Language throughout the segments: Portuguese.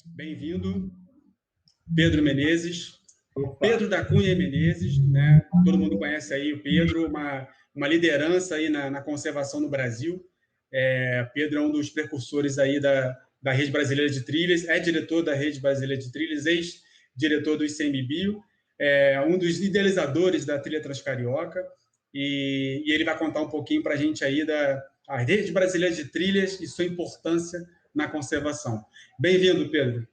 Bem-vindo, Pedro Menezes. Opa, Pedro da Cunha Menezes, né? Todo mundo conhece aí o Pedro, uma liderança aí na conservação no Brasil. Pedro é um dos precursores aí da Rede Brasileira de Trilhas, é diretor da Rede Brasileira de Trilhas, ex-diretor do ICMBio, um dos idealizadores da Trilha Transcarioca, e ele vai contar um pouquinho para a gente aí da Rede Brasileira de Trilhas e sua importância na conservação. Bem-vindo, Pedro.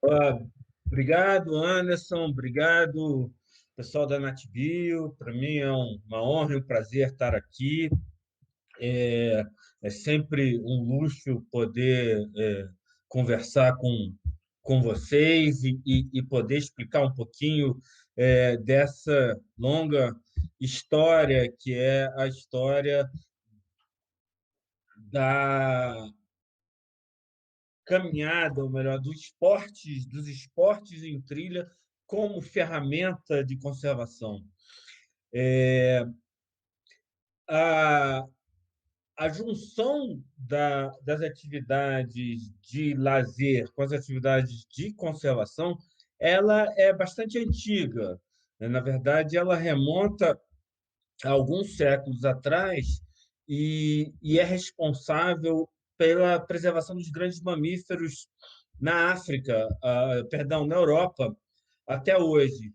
ah, obrigado, Anderson. Obrigado, pessoal da NatBio. Para mim é uma honra e um prazer estar aqui. É, é sempre um luxo poder conversar com vocês e poder explicar um pouquinho dessa longa história que é a história da caminhada, ou melhor, dos esportes em trilha como ferramenta de conservação. A, a junção das atividades de lazer com as atividades de conservação, ela é bastante antiga, né? Na verdade, ela remonta a alguns séculos atrás e é responsável pela preservação dos grandes mamíferos na África, perdão, na Europa, até hoje.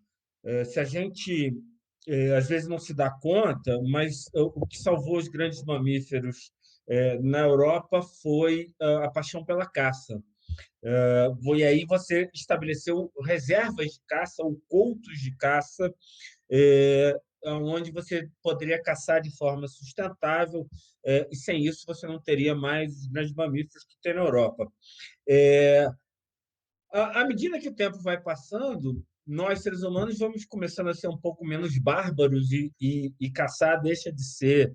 Se a gente às vezes não se dá conta, mas o que salvou os grandes mamíferos na Europa foi a paixão pela caça. E aí você estabeleceu reservas de caça ou coutos de caça onde você poderia caçar de forma sustentável, e sem isso você não teria mais os grandes mamíferos que tem na Europa. É, à medida que o tempo vai passando, nós, seres humanos, vamos começando a ser um pouco menos bárbaros e caçar deixa de ser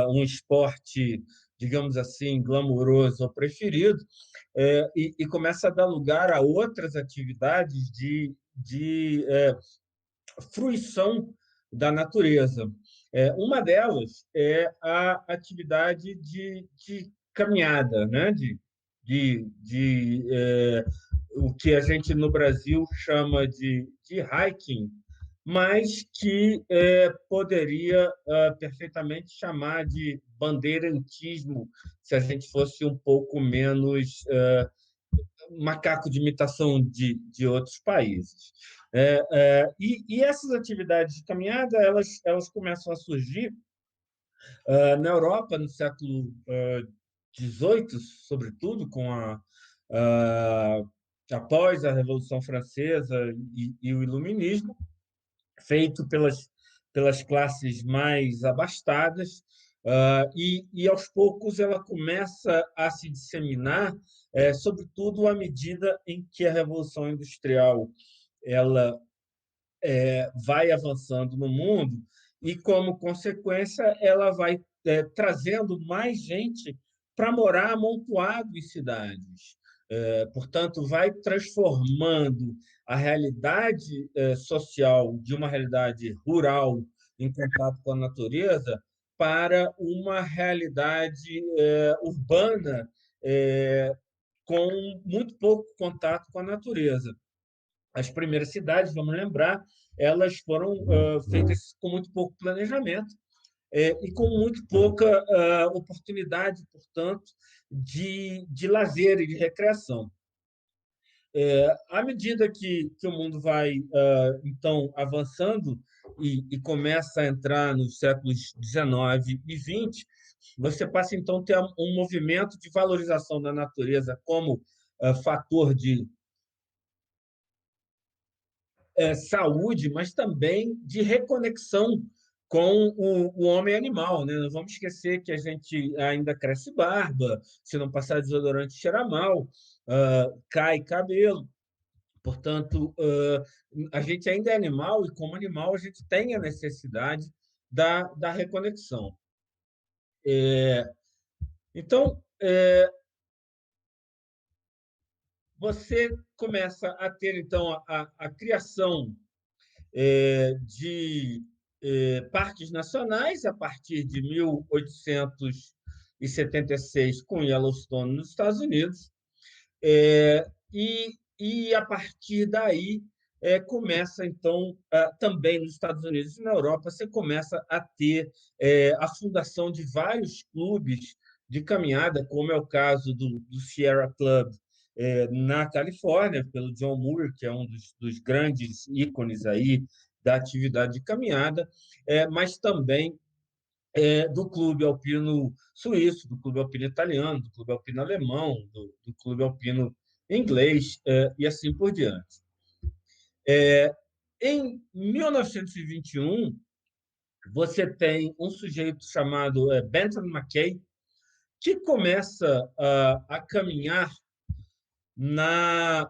um esporte, digamos assim, glamouroso ou preferido, e começa a dar lugar a outras atividades de fruição da natureza. Uma delas é a atividade de caminhada, né? O que a gente no Brasil chama de hiking, mas que poderia perfeitamente chamar de bandeirantismo se a gente fosse um pouco menos macaco de imitação de outros países. E essas atividades de caminhada elas começam a surgir na Europa no século XVIII, sobretudo após a Revolução Francesa e o Iluminismo, feito pelas classes mais abastadas, e aos poucos ela começa a se disseminar, sobretudo à medida em que a Revolução Industrial ela vai avançando no mundo e, como consequência, ela vai trazendo mais gente para morar amontoado em cidades. Portanto, vai transformando a realidade social de uma realidade rural em contato com a natureza para uma realidade urbana com muito pouco contato com a natureza. As primeiras cidades, vamos lembrar, elas foram feitas com muito pouco planejamento e com muito pouca oportunidade, portanto, de lazer e de recreação. À medida que o mundo vai, então, avançando e começa a entrar nos séculos XIX e XX, você passa, então, a ter um movimento de valorização da natureza como fator de saúde, mas também de reconexão com o homem animal, né? Não vamos esquecer que a gente ainda cresce barba, se não passar desodorante cheira mal, cai cabelo. Portanto, a gente ainda é animal e, como animal, a gente tem a necessidade da reconexão. Então, você começa a ter, então, a criação de parques nacionais a partir de 1876 com Yellowstone nos Estados Unidos, e a partir daí começa, então, também nos Estados Unidos e na Europa, você começa a ter a fundação de vários clubes de caminhada, como é o caso do Sierra Club na Califórnia, pelo John Muir, que é um dos grandes ícones aí da atividade de caminhada, mas também do clube alpino suíço, do clube alpino italiano, do clube alpino alemão, do clube alpino inglês, e assim por diante. Em 1921, você tem um sujeito chamado Benton McKay, que começa a caminhar na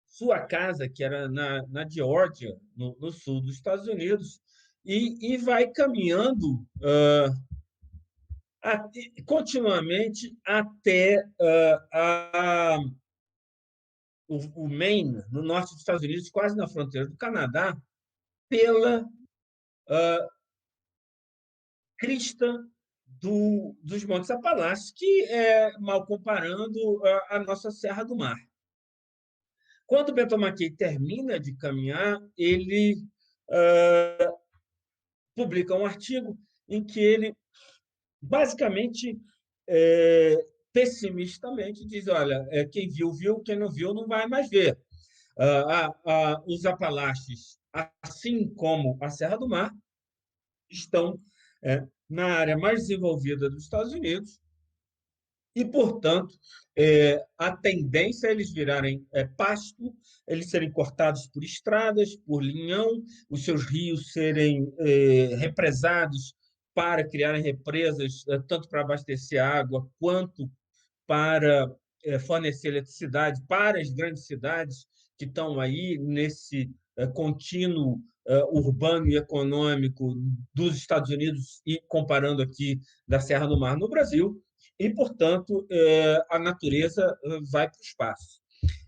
sua casa, que era na Geórgia, no sul dos Estados Unidos, e vai caminhando continuamente até o Maine, no norte dos Estados Unidos, quase na fronteira do Canadá, pela crista dos Montes Apalaches, que é, mal comparando, a nossa Serra do Mar. Quando Benton McKay termina de caminhar, ele publica um artigo em que ele, basicamente, pessimistamente, diz: olha, quem viu, viu, quem não viu, não vai mais ver. Os Apalaches, assim como a Serra do Mar, estão na área mais desenvolvida dos Estados Unidos e, portanto, a tendência é eles virarem pasto, eles serem cortados por estradas, por linhão, os seus rios serem represados para criarem represas, tanto para abastecer água quanto para fornecer eletricidade para as grandes cidades que estão aí nesse contínuo urbano e econômico dos Estados Unidos e comparando aqui da Serra do Mar no Brasil, e, portanto, a natureza vai para o espaço.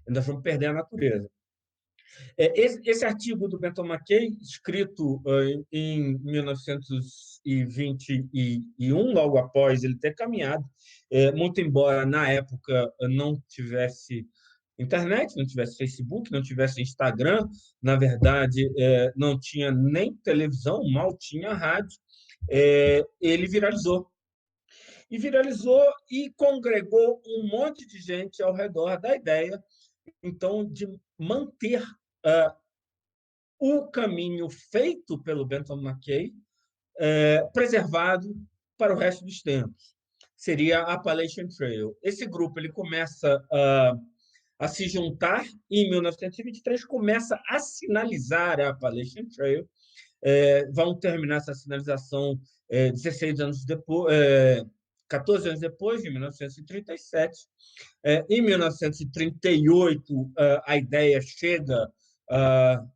Nós vamos perder a natureza. Esse artigo do Benton McKay, escrito em 1921, logo após ele ter caminhado, muito embora na época não tivesse internet, não tivesse Facebook, não tivesse Instagram, na verdade, não tinha nem televisão, mal tinha rádio, ele viralizou. E viralizou e congregou um monte de gente ao redor da ideia, então, de manter o caminho feito pelo Benton McKay preservado para o resto dos tempos. Seria a Appalachian Trail. Esse grupo ele começa a se juntar e, em 1923, começa a sinalizar a Appalachian Trail. Vão terminar essa sinalização 16 anos depois, 14 anos depois, em 1937. Em 1938, a ideia chega à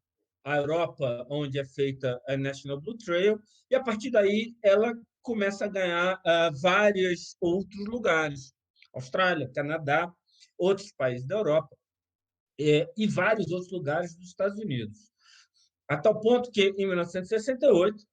Europa, onde é feita a National Blue Trail, e a partir daí ela começa a ganhar vários outros lugares. Austrália, Canadá, outros países da Europa e vários outros lugares dos Estados Unidos. A tal ponto que, em 1968,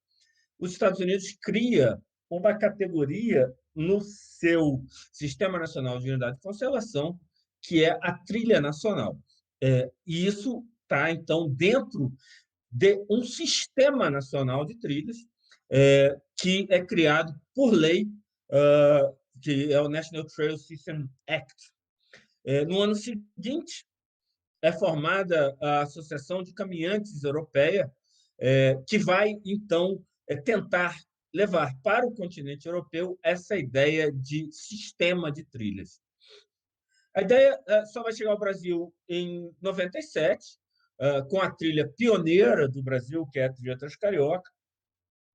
os Estados Unidos cria uma categoria no seu Sistema Nacional de Unidade de Conservação, que é a Trilha Nacional. E isso está, então, dentro de um sistema nacional de trilhas que é criado por lei, que é o National Trail System Act. No ano seguinte, é formada a Associação de Caminhantes Europeia, que vai, então, tentar levar para o continente europeu essa ideia de sistema de trilhas. A ideia só vai chegar ao Brasil em 97, com a trilha pioneira do Brasil, que é a Trilha Transcarioca,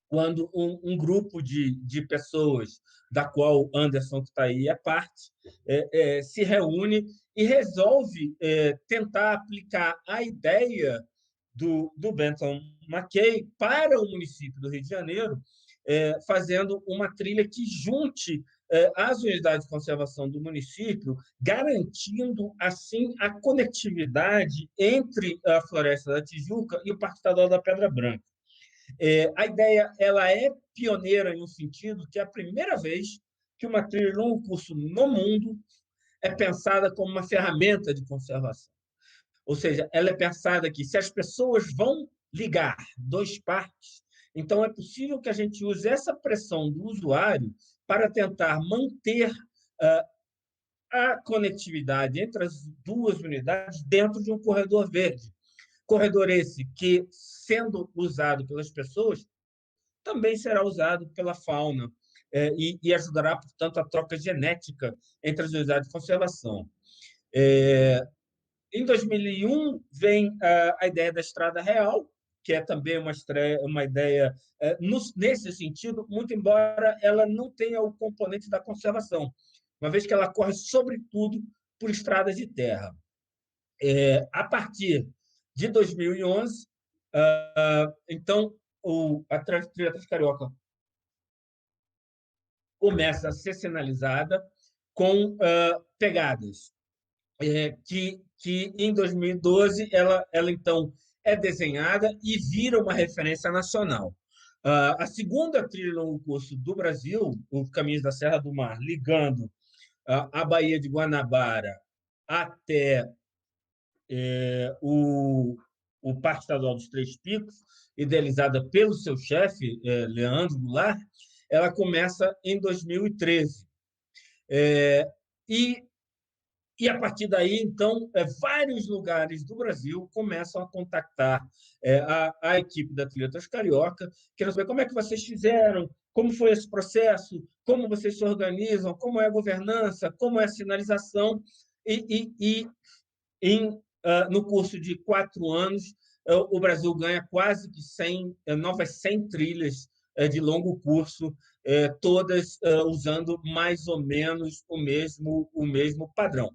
quando um grupo de pessoas, da qual Anderson, que está aí, é parte, se reúne e resolve tentar aplicar a ideia do Benton McKay para o município do Rio de Janeiro, fazendo uma trilha que junte as unidades de conservação do município, garantindo, assim, a conectividade entre a Floresta da Tijuca e o Parque Estadual da Pedra Branca. A ideia ela é pioneira em um sentido que é a primeira vez que uma trilha de longo curso no mundo é pensada como uma ferramenta de conservação. Ou seja, ela é pensada que se as pessoas vão ligar dois parques, então é possível que a gente use essa pressão do usuário para tentar manter a conectividade entre as duas unidades dentro de um corredor verde. Corredor esse que, sendo usado pelas pessoas, também será usado pela fauna e ajudará, portanto, a troca genética entre as unidades de conservação. Em 2001, vem a ideia da Estrada Real, que é também uma ideia nesse sentido, muito embora ela não tenha o componente da conservação, uma vez que ela corre, sobretudo, por estradas de terra. A partir de 2011, então, a trilha Transcarioca começa a ser sinalizada com pegadas, que em 2012 ela então é desenhada e vira uma referência nacional. A segunda trilha longo curso do Brasil, o Caminhos da Serra do Mar, ligando a Baía de Guanabara até o Parque Estadual dos Três Picos, idealizada pelo seu chefe, Leandro Goulart, ela começa em 2013. E a partir daí, então, vários lugares do Brasil começam a contactar a equipe da Trilha Transcarioca, querendo saber como é que vocês fizeram, como foi esse processo, como vocês se organizam, como é a governança, como é a sinalização. No curso de 4 anos, o Brasil ganha quase que 100 trilhas de longo curso, todas usando mais ou menos o mesmo padrão.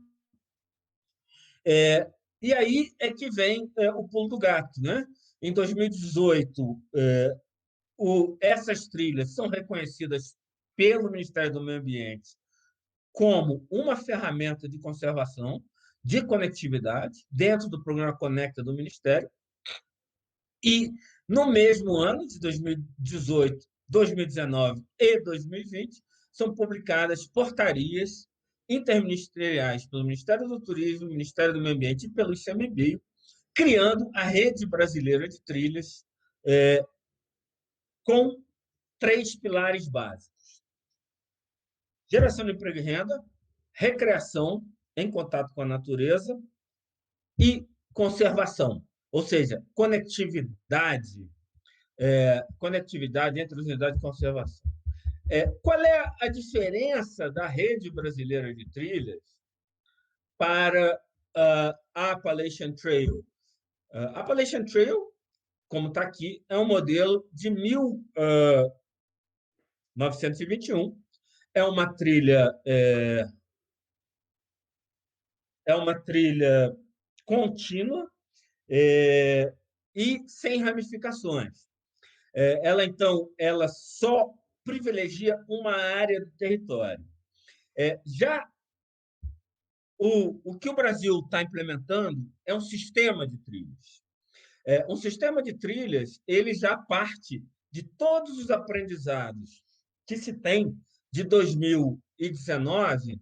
E aí é que vem o pulo do gato, né? Em 2018, essas trilhas são reconhecidas pelo Ministério do Meio Ambiente como uma ferramenta de conservação, de conectividade, dentro do programa Conecta do Ministério. E, no mesmo ano, de 2018, 2019 e 2020, são publicadas portarias interministeriais pelo Ministério do Turismo, Ministério do Meio Ambiente e pelo ICMBio, criando a Rede Brasileira de Trilhas, com 3 pilares básicos: geração de emprego e renda, recreação em contato com a natureza e conservação, ou seja, conectividade entre as unidades de conservação. Qual é a diferença da Rede Brasileira de Trilhas para a Appalachian Trail? A Appalachian Trail, como está aqui, é um modelo de 1921. É uma trilha contínua e sem ramificações. Ela só privilegia uma área do território. Já o que o Brasil está implementando é um sistema de trilhas. Um sistema de trilhas, ele já parte de todos os aprendizados que se tem de 2019,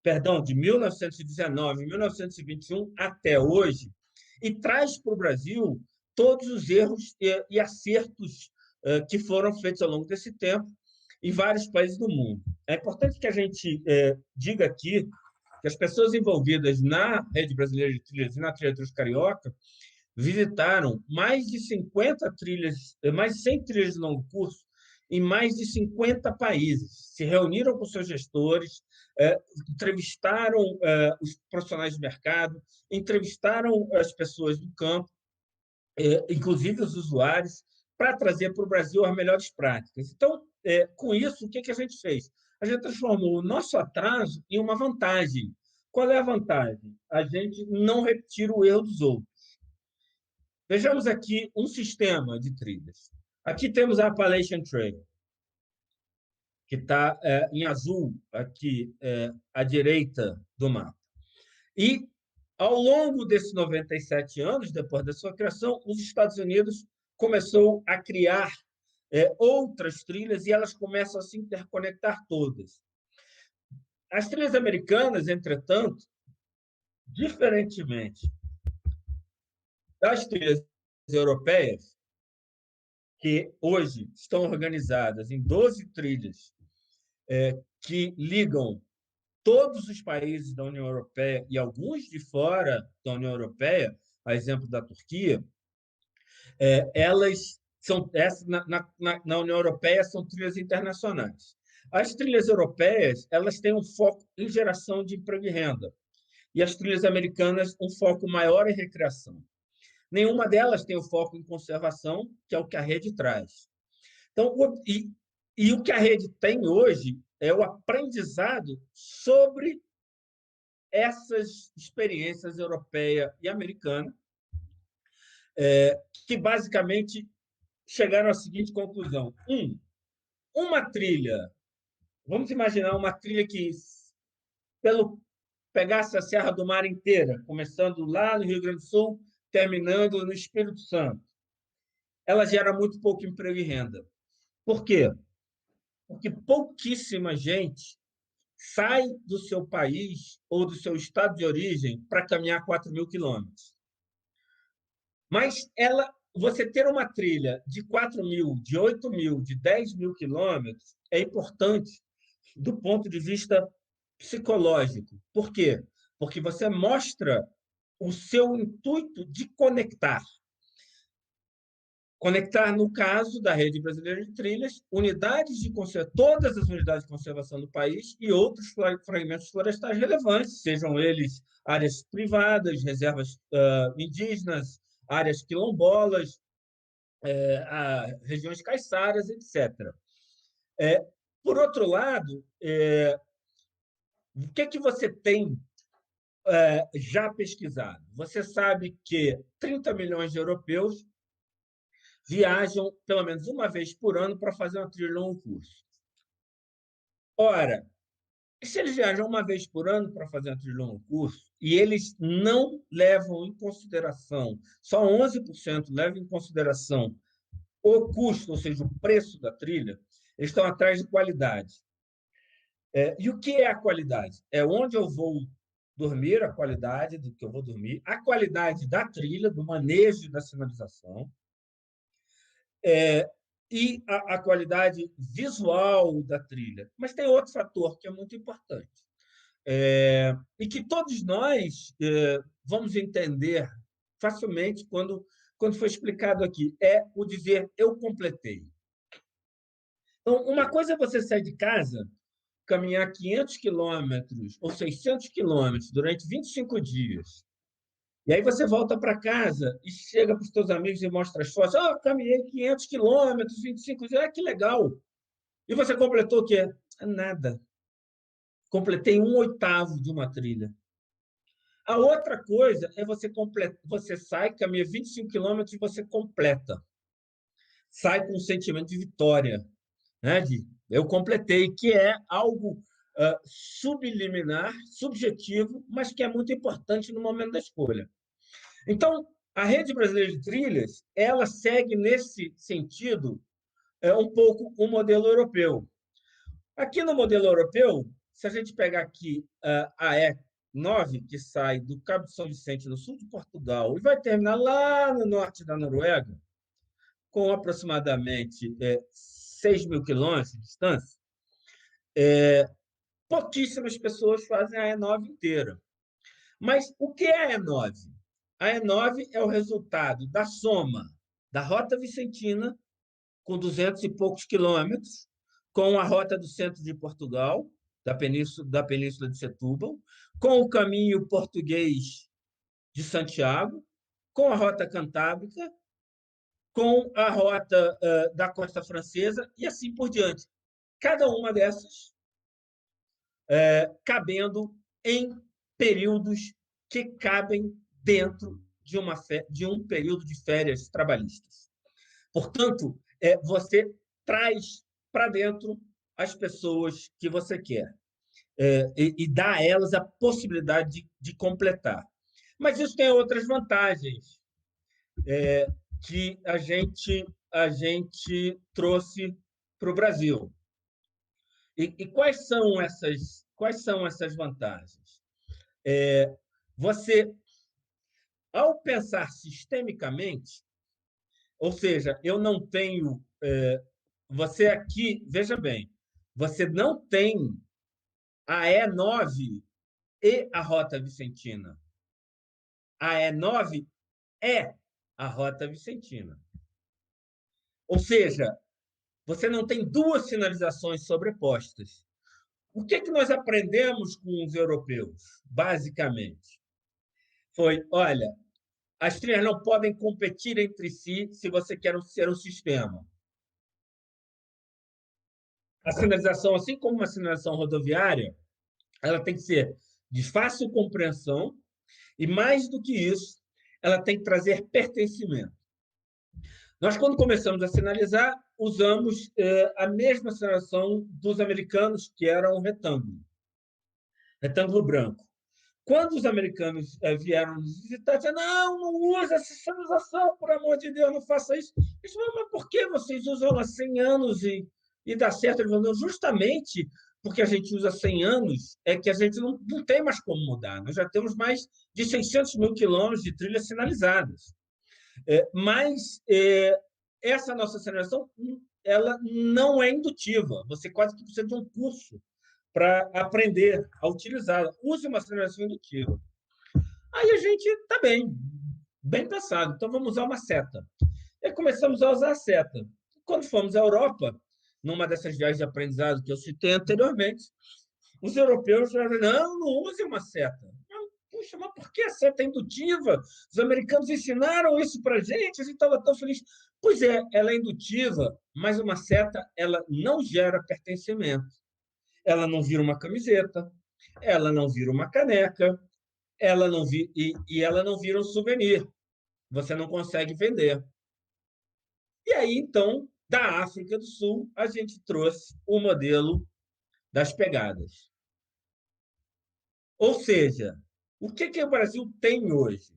perdão, de 1919, 1921 até hoje, e traz para o Brasil todos os erros e acertos que foram feitos ao longo desse tempo em vários países do mundo. É importante que a gente diga aqui que as pessoas envolvidas na Rede Brasileira de Trilhas e na Trilha Transcarioca visitaram mais de 50 trilhas, mais de 100 trilhas de longo curso em mais de 50 países. Se reuniram com seus gestores, entrevistaram os profissionais de mercado, entrevistaram as pessoas do campo, inclusive os usuários, para trazer para o Brasil as melhores práticas. Então, com isso, o que a gente fez? A gente transformou o nosso atraso em uma vantagem. Qual é a vantagem? A gente não repetir o erro dos outros. Vejamos aqui um sistema de trilhas. Aqui temos a Appalachian Trail, que está em azul, aqui à direita do mapa. E, ao longo desses 97 anos, depois da sua criação, os Estados Unidos começou a criar outras trilhas e elas começam a se interconectar todas. As trilhas americanas, entretanto, diferentemente das trilhas europeias, que hoje estão organizadas em 12 trilhas que ligam todos os países da União Europeia e alguns de fora da União Europeia, a exemplo da Turquia, elas são na União Europeia são trilhas internacionais. As trilhas europeias elas têm um foco em geração de emprego e renda, e as trilhas americanas um foco maior em recreação. Nenhuma delas tem o foco em conservação, que é o que a rede traz. Então, o que a rede tem hoje é o aprendizado sobre essas experiências europeia e americana, que basicamente chegaram à seguinte conclusão. Uma trilha, vamos imaginar uma trilha que pegasse a Serra do Mar inteira, começando lá no Rio Grande do Sul, terminando no Espírito Santo. Ela gera muito pouco emprego e renda. Por quê? Porque pouquíssima gente sai do seu país ou do seu estado de origem para caminhar 4.000 quilômetros. Mas você ter uma trilha de 4.000, de 8.000, de 10.000 quilômetros é importante do ponto de vista psicológico. Por quê? Porque você mostra o seu intuito de conectar. Conectar, no caso da Rede Brasileira de Trilhas, todas as unidades de conservação do país e outros fragmentos florestais relevantes, sejam eles áreas privadas, reservas indígenas, áreas quilombolas, regiões caiçaras, etc. Por outro lado, o que você tem já pesquisado? Você sabe que 30 milhões de europeus viajam pelo menos uma vez por ano para fazer uma trilha ou um curso. Ora, se eles viajam uma vez por ano para fazer uma trilha ou um curso, e eles não levam em consideração, só 11% levam em consideração o custo, ou seja, o preço da trilha, eles estão atrás de qualidade. E o que é a qualidade? É onde eu vou dormir, a qualidade do que eu vou dormir, a qualidade da trilha, do manejo da sinalização, e a qualidade visual da trilha. Mas tem outro fator que é muito importante, e que todos nós vamos entender facilmente quando foi explicado aqui, é o dizer eu completei. Então, uma coisa é você sair de casa, caminhar 500 quilômetros ou 600 quilômetros durante 25 dias, e aí você volta para casa e chega para os teus amigos e mostra as fotos. Caminhei 500 quilômetros, 25 dias. Que legal! E você completou o quê? Nada. Completei 1/8 de uma trilha. A outra coisa é você sai, caminha 25 quilômetros e você completa. Sai com um sentimento de vitória, né? Eu completei, que é algo subliminar, subjetivo, mas que é muito importante no momento da escolha. Então, a Rede Brasileira de Trilhas, ela segue nesse sentido um pouco o modelo europeu. Aqui no modelo europeu, se a gente pegar aqui a E9, que sai do Cabo de São Vicente, no sul de Portugal, e vai terminar lá no norte da Noruega, com aproximadamente 6.000 quilômetros de distância, pouquíssimas pessoas fazem a E9 inteira. Mas o que é a E9? A E9 é o resultado da soma da Rota Vicentina, com 200 e poucos quilômetros, com a Rota do Centro de Portugal, da Península de Setúbal, com o Caminho Português de Santiago, com a Rota Cantábrica, com a Rota da Costa Francesa e assim por diante. Cada uma dessas cabendo em períodos que cabem dentro de um período de férias trabalhistas. Portanto, você traz para dentro as pessoas que você quer e dá a elas a possibilidade de completar. Mas isso tem outras vantagens que a gente trouxe para o Brasil. E quais são quais são essas vantagens? Você, ao pensar sistemicamente, ou seja, eu não tenho. Você aqui, veja bem, você não tem a E9 e a Rota Vicentina. A E9 é a Rota Vicentina. Ou seja, você não tem duas sinalizações sobrepostas. O que nós aprendemos com os europeus, basicamente? Foi, olha, as trilhas não podem competir entre si se você quer ser um sistema. A sinalização, assim como uma sinalização rodoviária, ela tem que ser de fácil compreensão e, mais do que isso, ela tem que trazer pertencimento. Nós, quando começamos a sinalizar, usamos a mesma sinalização dos americanos, que era um retângulo branco. Quando os americanos vieram nos visitar, disseram, não use essa sinalização, por amor de Deus, não faça isso. Eles falaram, mas por que vocês usam há 100 anos e dá certo? Eles falaram, justamente porque a gente usa 100 anos, é que a gente não tem mais como mudar. Nós já temos mais de 600 mil quilômetros de trilhas sinalizadas. Mas essa nossa sinalização ela não é indutiva. Você quase que precisa de um curso para aprender a utilizá-la. Use uma sinalização indutiva. Aí a gente está bem pensado. Então, vamos usar uma seta. E começamos a usar a seta. Quando fomos à Europa, numa dessas viagens de aprendizado que eu citei anteriormente, os europeus falaram, não use uma seta. Puxa, mas por que a seta é indutiva? Os americanos ensinaram isso para a gente, a gente estava tão feliz. Pois é, ela é indutiva, mas uma seta ela não gera pertencimento. Ela não vira uma camiseta, ela não vira uma caneca, ela não e ela não vira um souvenir. Você não consegue vender. E aí, então, da África do Sul, a gente trouxe o modelo das pegadas. Ou seja, o que o Brasil tem hoje?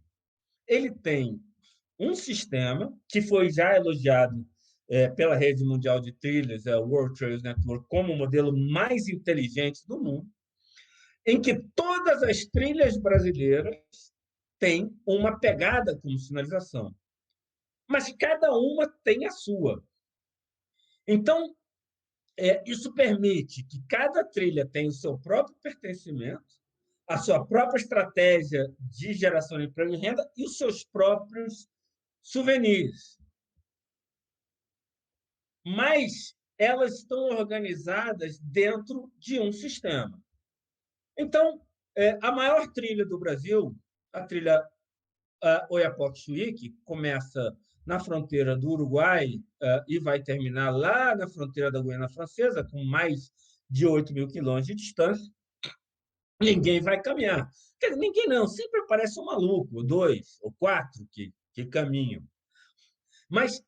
Ele tem um sistema que foi já elogiado pela Rede Mundial de Trilhas, a World Trails Network, como o modelo mais inteligente do mundo, em que todas as trilhas brasileiras têm uma pegada como sinalização, mas cada uma tem a sua. Então, isso permite que cada trilha tenha o seu próprio pertencimento, a sua própria estratégia de geração de emprego e renda e os seus próprios souvenirs. Mas elas estão organizadas dentro de um sistema. Então, a maior trilha do Brasil, a trilha Oiapoque-Chuí, que começa na fronteira do Uruguai e vai terminar lá na fronteira da Guiana Francesa, com mais de 8 mil quilômetros de distância, ninguém vai caminhar. Quer dizer, ninguém não, sempre aparece um maluco, ou dois, ou quatro que caminham. Mas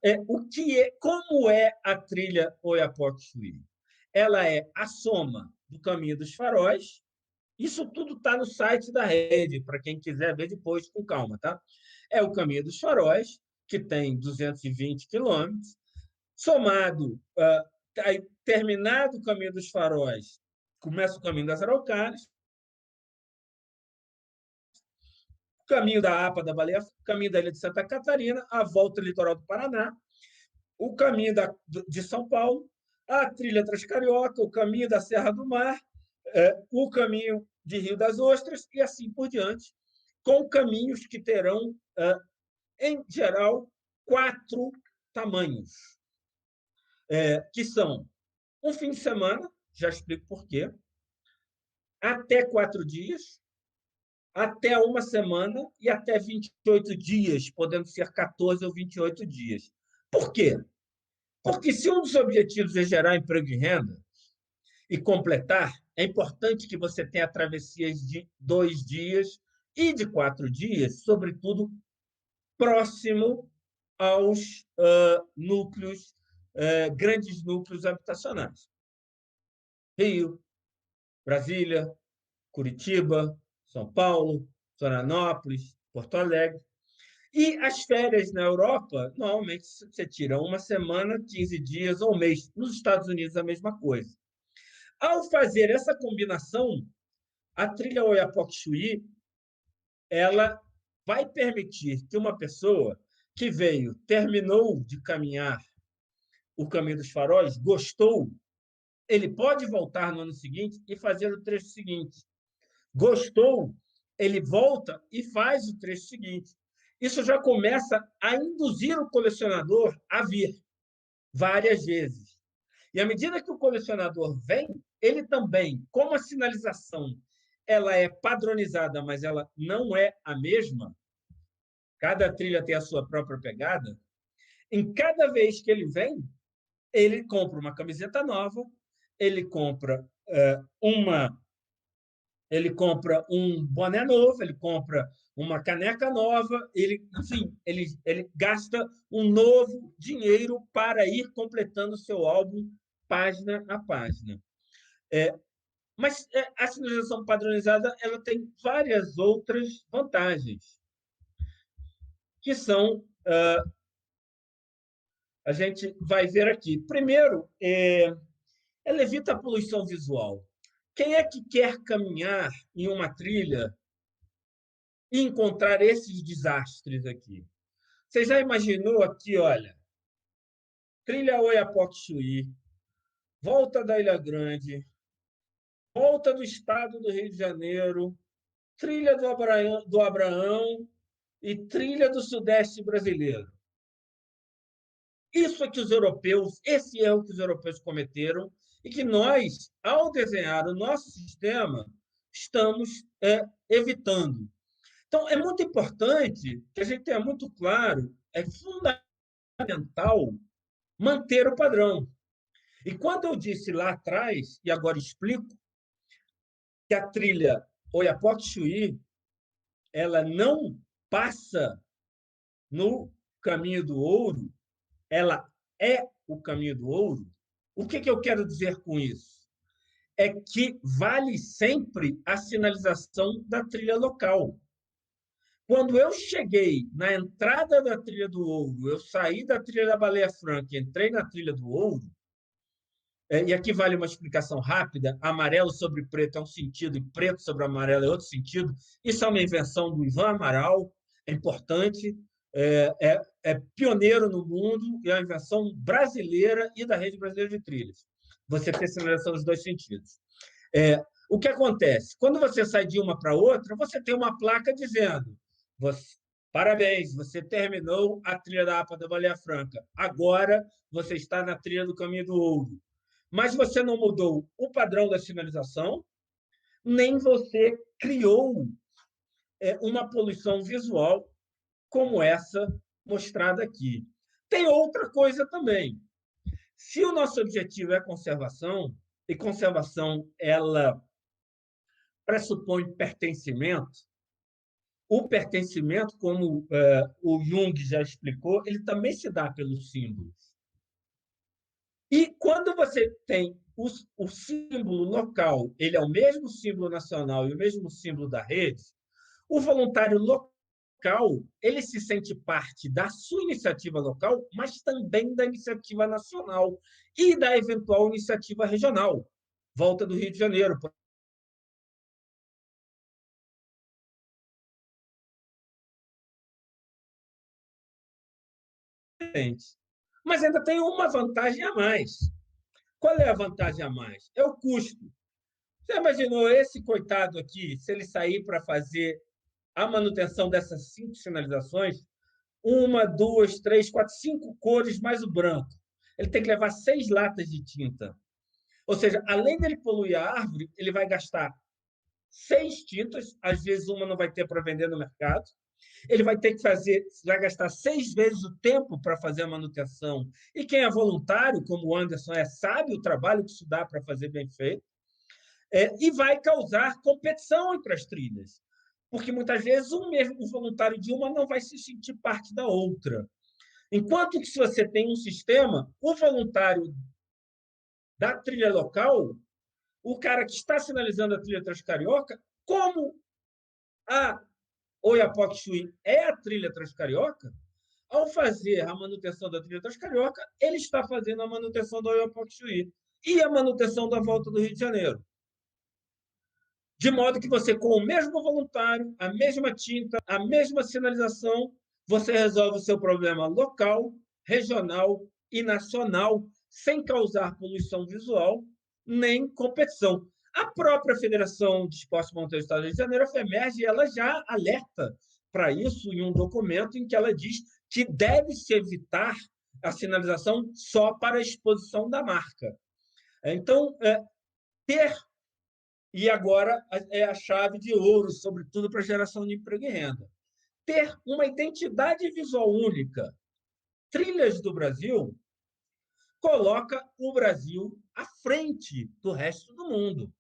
como é a trilha Oiapoque-Chuí? Ela é a soma do Caminho dos Faróis. Isso tudo está no site da rede, para quem quiser ver depois com calma, tá? É o Caminho dos Faróis, que tem 220 quilômetros, somado, terminado o Caminho dos Faróis, começa o Caminho das Araucárias, o caminho da APA da Baleia, o caminho da Ilha de Santa Catarina, a volta ao litoral do Paraná, o caminho de São Paulo, a trilha Transcarioca, o caminho da Serra do Mar, o caminho de Rio das Ostras e assim por diante, com caminhos que terão, em geral, 4 tamanhos, que são um fim de semana, já explico por quê, até 4 dias, até uma semana e até 28 dias, podendo ser 14 ou 28 dias. Por quê? Porque se um dos objetivos é gerar emprego e renda e completar, é importante que você tenha travessias de 2 dias e de 4 dias, sobretudo próximo aos núcleos, grandes núcleos habitacionais. Rio, Brasília, Curitiba, São Paulo, Florianópolis, Porto Alegre. E as férias na Europa, normalmente você tira uma semana, 15 dias ou um mês. Nos Estados Unidos, a mesma coisa. Ao fazer essa combinação, a trilha Oiapoque-Chuí ela vai permitir que uma pessoa que veio, terminou de caminhar o Caminho dos Faróis, gostou, ele pode voltar no ano seguinte e fazer o trecho seguinte. Gostou, ele volta e faz o trecho seguinte. Isso já começa a induzir o colecionador a vir várias vezes. E à medida que o colecionador vem, ele também, como a sinalização ela é padronizada, mas ela não é a mesma, cada trilha tem a sua própria pegada, em cada vez que ele vem, ele compra uma camiseta nova, ele compra ele compra um boné novo, ele compra uma caneca nova, ele gasta um novo dinheiro para ir completando o seu álbum página a página. Mas a sinalização padronizada ela tem várias outras vantagens, que são, a gente vai ver aqui. Primeiro, ela evita a poluição visual. Quem é que quer caminhar em uma trilha e encontrar esses desastres aqui? Você já imaginou aqui, olha, trilha Oiapoque-Chuí, volta da Ilha Grande, volta do estado do Rio de Janeiro, trilha do Abraão e trilha do Sudeste brasileiro. Isso é que os europeus, esse erro que os europeus cometeram e que nós, ao desenhar o nosso sistema, estamos evitando. Então, é muito importante que a gente tenha muito claro, é fundamental manter o padrão. E quando eu disse lá atrás, e agora explico, que a trilha Oiapoque-Chuí ela não passa no Caminho do Ouro, ela é o Caminho do Ouro. O que eu quero dizer com isso? É que vale sempre a sinalização da trilha local. Quando eu cheguei na entrada da Trilha do Ouro, eu saí da Trilha da Baleia Franca e entrei na Trilha do Ouro, e aqui vale uma explicação rápida, amarelo sobre preto é um sentido e preto sobre amarelo é outro sentido. Isso é uma invenção do Ivan Amaral, é importante, é pioneiro no mundo, é uma invenção brasileira e da Rede Brasileira de Trilhas. Você ter sinalização dos dois sentidos. O que acontece? Quando você sai de uma para outra, você tem uma placa dizendo parabéns, você terminou a trilha da APA da Baleia Franca. Agora você está na trilha do Caminho do Ouro. Mas você não mudou o padrão da sinalização, nem você criou uma poluição visual como essa mostrada aqui. Tem outra coisa também. Se o nosso objetivo é conservação, e conservação ela pressupõe pertencimento, o pertencimento, como o Jung já explicou, ele também se dá pelos símbolos. E quando você tem o símbolo local, ele é o mesmo símbolo nacional e o mesmo símbolo da rede, o voluntário local ele se sente parte da sua iniciativa local, mas também da iniciativa nacional e da eventual iniciativa regional. Volta do Rio de Janeiro, por exemplo. Mas ainda tem uma vantagem a mais. Qual é a vantagem a mais? É o custo. Você imaginou esse coitado aqui, se ele sair para fazer a manutenção dessas 5 sinalizações, 1, 2, 3, 4, 5 cores mais o branco. Ele tem que levar 6 latas de tinta. Ou seja, além dele poluir a árvore, ele vai gastar 6 tintas, às vezes uma não vai ter para vender no mercado. Ele vai ter que vai gastar 6 vezes o tempo para fazer a manutenção. E quem é voluntário, como o Anderson sabe o trabalho que isso dá para fazer bem feito. E vai causar competição entre as trilhas, porque muitas vezes o voluntário de uma não vai se sentir parte da outra. Enquanto que se você tem um sistema, o voluntário da trilha local, o cara que está sinalizando a trilha Transcarioca, como a Oiapoque-Chuí é a trilha Transcarioca, ao fazer a manutenção da trilha Transcarioca, ele está fazendo a manutenção do Oiapoque-Chuí. e a manutenção da Volta do Rio de Janeiro. De modo que você, com o mesmo voluntário, a mesma tinta, a mesma sinalização, você resolve o seu problema local, regional e nacional, sem causar poluição visual nem competição. A própria Federação de Esportes Mountain do Estado do Rio de Janeiro, a FEMERGE, ela já alerta para isso em um documento em que ela diz que deve-se evitar a sinalização só para a exposição da marca. Então, ter, e agora é a chave de ouro, sobretudo para a geração de emprego e renda, ter uma identidade visual única. Trilhas do Brasil coloca o Brasil à frente do resto do mundo.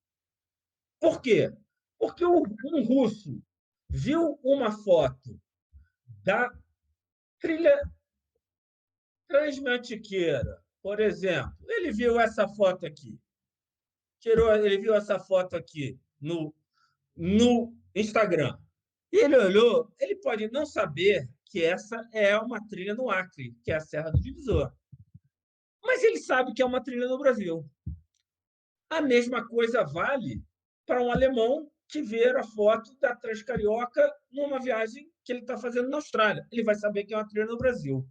Por quê? Porque um russo viu uma foto da trilha Transmantiqueira, por exemplo. Ele viu essa foto aqui. Ele viu essa foto aqui no Instagram. E ele olhou, ele pode não saber que essa é uma trilha no Acre, que é a Serra do Divisor. Mas ele sabe que é uma trilha no Brasil. A mesma coisa vale para um alemão que ver a foto da Transcarioca numa viagem que ele está fazendo na Austrália. Ele vai saber que é uma trilha no Brasil.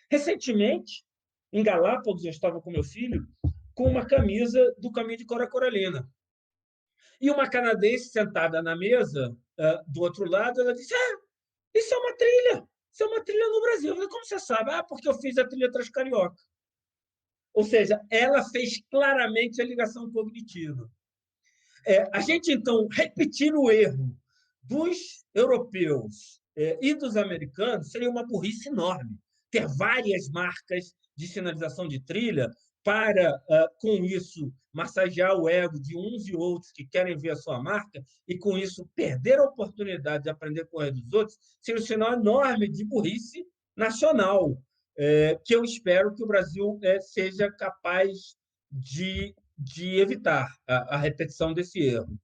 Recentemente, em Galápagos, eu estava com meu filho com uma camisa do Caminho de Cora-Coralina. E uma canadense sentada na mesa, do outro lado, ela disse: isso é uma trilha! Isso é uma trilha no Brasil. Eu falei: como você sabe? Porque eu fiz a trilha Transcarioca. Ou seja, ela fez claramente a ligação cognitiva. A gente, então, repetir o erro dos europeus e dos americanos seria uma burrice enorme. Ter várias marcas de sinalização de trilha para, com isso, massagear o ego de uns e outros que querem ver a sua marca e, com isso, perder a oportunidade de aprender com o erro dos outros, seria um sinal enorme de burrice nacional, que eu espero que o Brasil seja capaz de evitar a repetição desse erro.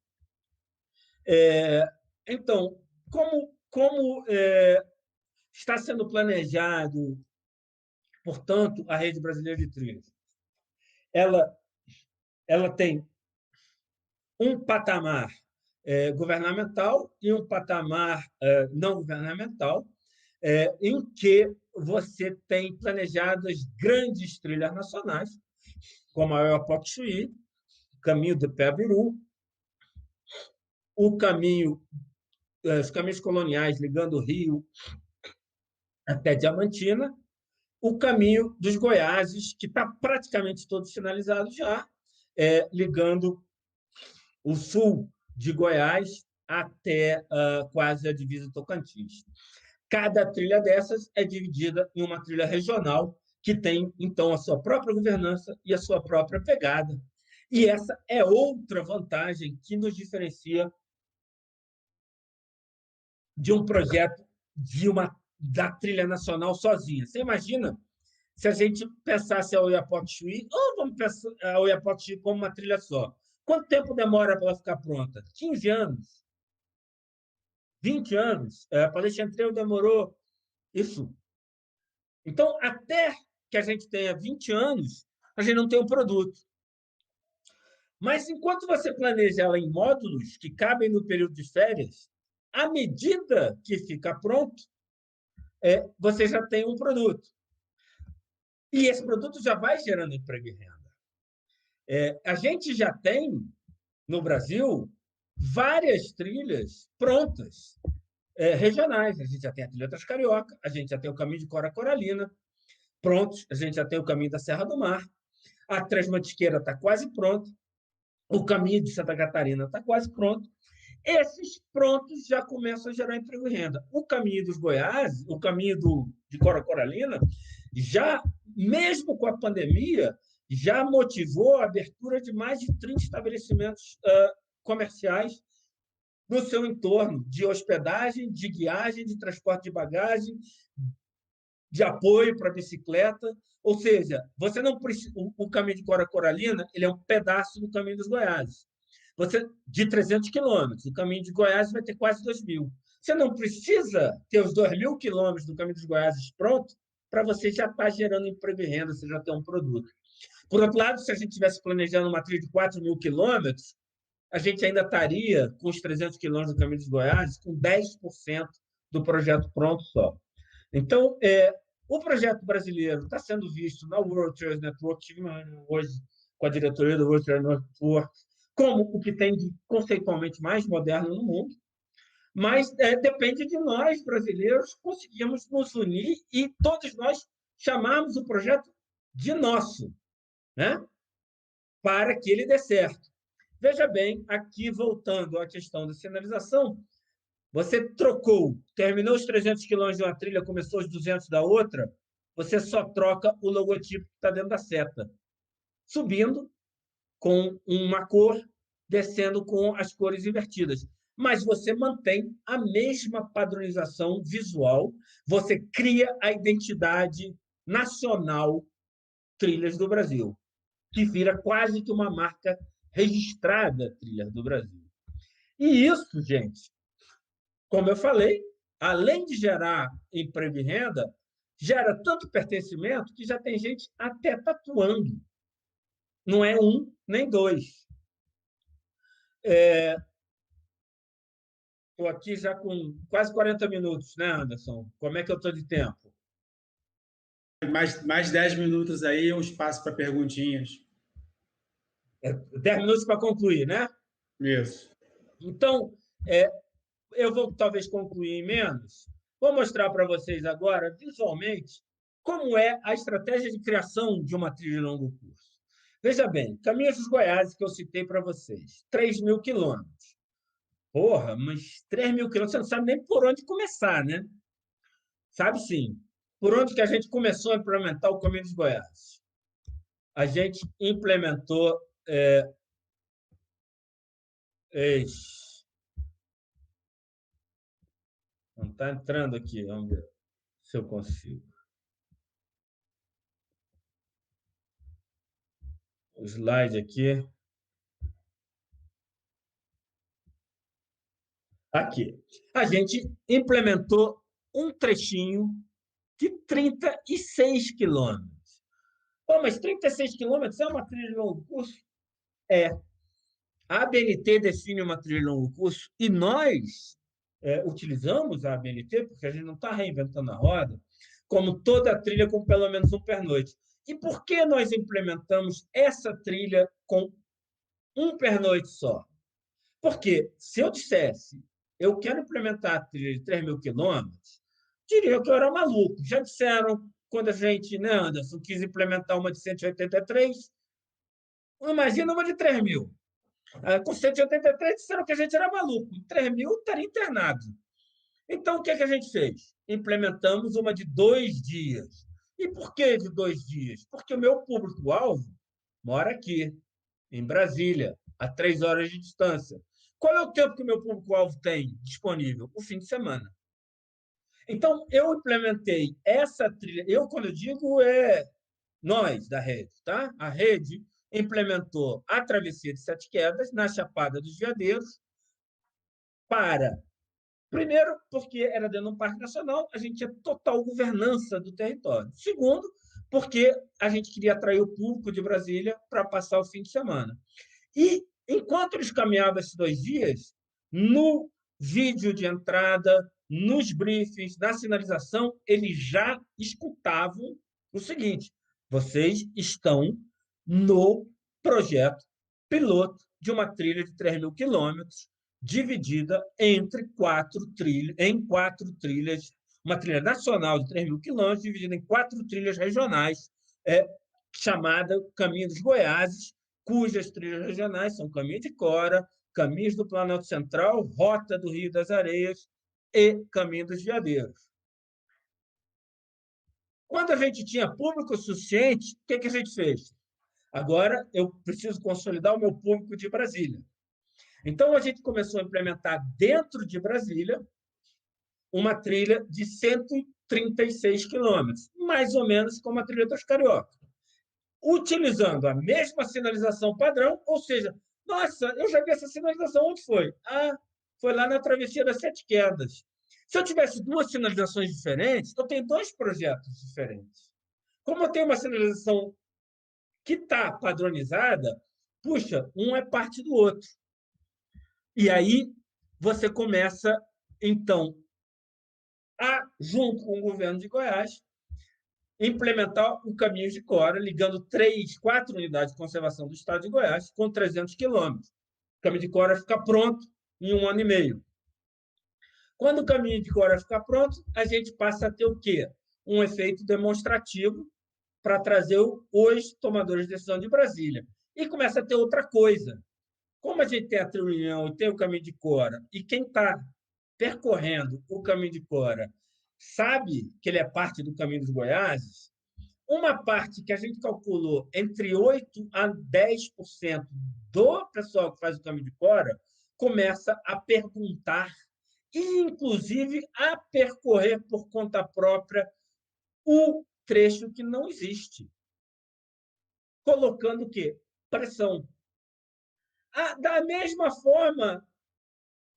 Então, como está sendo planejado, portanto, a Rede Brasileira de Trilhas? Ela tem um patamar governamental e um patamar não governamental, em que você tem planejadas grandes trilhas nacionais, como a Oiapoque Chuí, o Caminho do Pé-Biru, os caminhos coloniais ligando o Rio até Diamantina, o Caminho dos Goiáses, que está praticamente todo finalizado já, ligando o sul de Goiás até quase a divisa Tocantins. Cada trilha dessas é dividida em uma trilha regional, que tem, então, a sua própria governança e a sua própria pegada. E essa é outra vantagem que nos diferencia de um projeto da trilha nacional sozinha. Você imagina se a gente pensasse a Oiapoque Chuí, ou vamos pensar a Oiapoque Chuí como uma trilha só? Quanto tempo demora para ela ficar pronta? 15 anos? 20 anos? Para Alexandre demorou isso. Então, até que a gente tenha 20 anos, a gente não tem um produto. Mas, enquanto você planeja ela em módulos que cabem no período de férias, à medida que fica pronto, você já tem um produto. E esse produto já vai gerando emprego e renda. A gente já tem, no Brasil, várias trilhas prontas, regionais. A gente já tem a trilha Transcarioca, a gente já tem o Caminho de Cora-Coralina prontos, a gente já tem o Caminho da Serra do Mar, a Transmantiqueira está quase pronta, o Caminho de Santa Catarina está quase pronto. Esses prontos já começam a gerar emprego e renda. O Caminho dos Goiás, o Caminho de Cora-Coralina, já, mesmo com a pandemia, já motivou a abertura de mais de 30 estabelecimentos comerciais no seu entorno, de hospedagem, de guiagem, de transporte de bagagem, de apoio para a bicicleta. Ou seja, você não precisa, o Caminho de Cora-Coralina ele é um pedaço do Caminho dos Goiás. De 300 quilômetros, o Caminho de Goiás vai ter quase 2.000. Você não precisa ter os 2.000 quilômetros do Caminho dos Goiás pronto para você já estar gerando emprego e renda, você já ter um produto. Por outro lado, se a gente estivesse planejando uma trilha de 4.000 quilômetros, a gente ainda estaria com os 300 quilômetros do Caminho dos Goiás com 10% do projeto pronto só. Então, o projeto brasileiro está sendo visto na World Trails Network, tive uma reunião hoje com a diretoria do World Trails Network, como o que tem de conceitualmente mais moderno no mundo, mas depende de nós, brasileiros, conseguirmos nos unir e todos nós chamarmos o projeto de nosso, né? Para que ele dê certo. Veja bem, aqui voltando à questão da sinalização, você trocou, terminou os 300 quilômetros de uma trilha, começou os 200 da outra, você só troca o logotipo que está dentro da seta, subindo com uma cor, descendo com as cores invertidas. Mas você mantém a mesma padronização visual, você cria a identidade nacional Trilhas do Brasil, que vira quase que uma marca registrada Trilhas do Brasil. E isso, gente, como eu falei, além de gerar emprego e renda, gera tanto pertencimento que já tem gente até tatuando. Não é um nem dois. Estou aqui já com quase 40 minutos, né, Anderson? Como é que eu estou de tempo? Mais 10 minutos aí, um espaço para perguntinhas. 10 minutos para concluir, né? Isso. Então, eu vou talvez concluir em menos. Vou mostrar para vocês agora, visualmente, como é a estratégia de criação de uma trilha de longo curso. Veja bem, Caminhos dos Goiás, que eu citei para vocês, 3.000 quilômetros. Porra, mas 3.000 quilômetros, você não sabe nem por onde começar, né? Sabe sim. Por onde que a gente começou a implementar o Caminho dos Goiás? A gente implementou... Não está entrando aqui, vamos ver se eu consigo. O slide aqui. Aqui. A gente implementou um trechinho de 36 quilômetros. Pô, mas 36 quilômetros é uma trilha de longo curso? É. A ABNT define uma trilha de longo curso e nós utilizamos a ABNT, porque a gente não está reinventando a roda, como toda trilha com pelo menos um pernoite. E por que nós implementamos essa trilha com um pernoite só? Porque se eu dissesse, eu quero implementar a trilha de 3.000 quilômetros, diriam que eu era maluco. Já disseram, quando a gente, né, Anderson, quis implementar uma de 183, imagina uma de 3.000. Com 183 disseram que a gente era maluco. 3.000 estaria internado. Então, o que a gente fez? Implementamos uma de 2 dias. E por que de 2 dias? Porque o meu público-alvo mora aqui, em Brasília, a 3 horas de distância. Qual é o tempo que o meu público-alvo tem disponível? O fim de semana. Então, eu implementei essa trilha. Eu, quando eu digo, nós da rede, tá? A rede implementou a travessia de Sete Quedas na Chapada dos Veadeiros para... Primeiro, porque era dentro de um parque nacional, a gente tinha total governança do território. Segundo, porque a gente queria atrair o público de Brasília para passar o fim de semana. E, enquanto eles caminhavam esses 2 dias, no vídeo de entrada, nos briefings, na sinalização, eles já escutavam o seguinte: vocês estão no projeto piloto de uma trilha de 3.000 quilômetros, dividida em 4 trilhas, uma trilha nacional de 3.000 quilômetros, dividida em 4 trilhas regionais, chamada Caminho dos Goiáses, cujas trilhas regionais são Caminho de Cora, Caminhos do Planalto Central, Rota do Rio das Areias e Caminho dos Veadeiros. Quando a gente tinha público suficiente, o que a gente fez? Agora eu preciso consolidar o meu público de Brasília. Então, a gente começou a implementar dentro de Brasília uma trilha de 136 quilômetros, mais ou menos como a trilha dos Carioca, utilizando a mesma sinalização padrão, ou seja, nossa, eu já vi essa sinalização, onde foi? Ah, foi lá na travessia das Sete Quedas. Se eu tivesse 2 sinalizações diferentes, eu tenho 2 projetos diferentes. Como eu tenho uma sinalização que está padronizada, puxa, um é parte do outro. E aí você começa, então, junto com o governo de Goiás, implementar o caminho de Cora, ligando 4 unidades de conservação do estado de Goiás com 300 quilômetros. O caminho de Cora fica pronto em 1 ano e meio. Quando o caminho de Cora ficar pronto, a gente passa a ter o quê? Um efeito demonstrativo para trazer os tomadores de decisão de Brasília. E começa a ter outra coisa. Como a gente tem a Trilhão e tem o caminho de Cora, e quem está percorrendo o caminho de Cora sabe que ele é parte do caminho dos Goiáses, uma parte que a gente calculou entre 8% a 10% do pessoal que faz o caminho de Cora começa a perguntar e, inclusive, a percorrer por conta própria o trecho que não existe, colocando o quê? Pressão. Da mesma forma,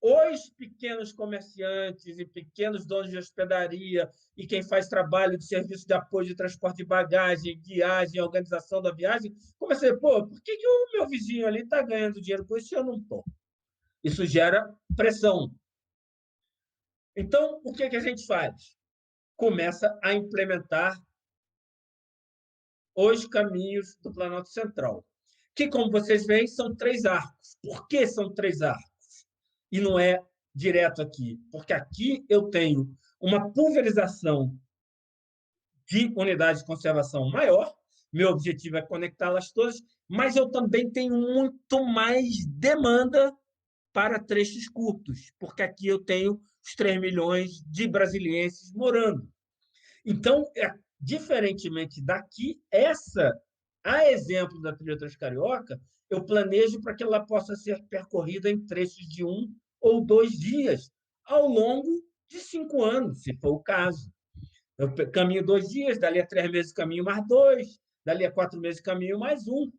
os pequenos comerciantes e pequenos donos de hospedaria e quem faz trabalho de serviço de apoio de transporte de bagagem, guiagem, organização da viagem, começam a dizer, pô, por que o meu vizinho ali está ganhando dinheiro com isso e eu não estou? Isso gera pressão. Então, o que a gente faz? Começa a implementar os caminhos do Planalto Central, que, como vocês veem, são 3 arcos. Por que são 3 arcos? E não é direto aqui, porque aqui eu tenho uma pulverização de unidades de conservação maior, meu objetivo é conectá-las todas, mas eu também tenho muito mais demanda para trechos curtos, porque aqui eu tenho os 3 milhões de brasilienses morando. Então, diferentemente daqui, a exemplo da Trilha Transcarioca, eu planejo para que ela possa ser percorrida em trechos de 1 ou 2 dias, ao longo de 5 anos, se for o caso. Eu caminho 2 dias, dali a 3 meses caminho mais 2, dali a 4 meses caminho mais 1,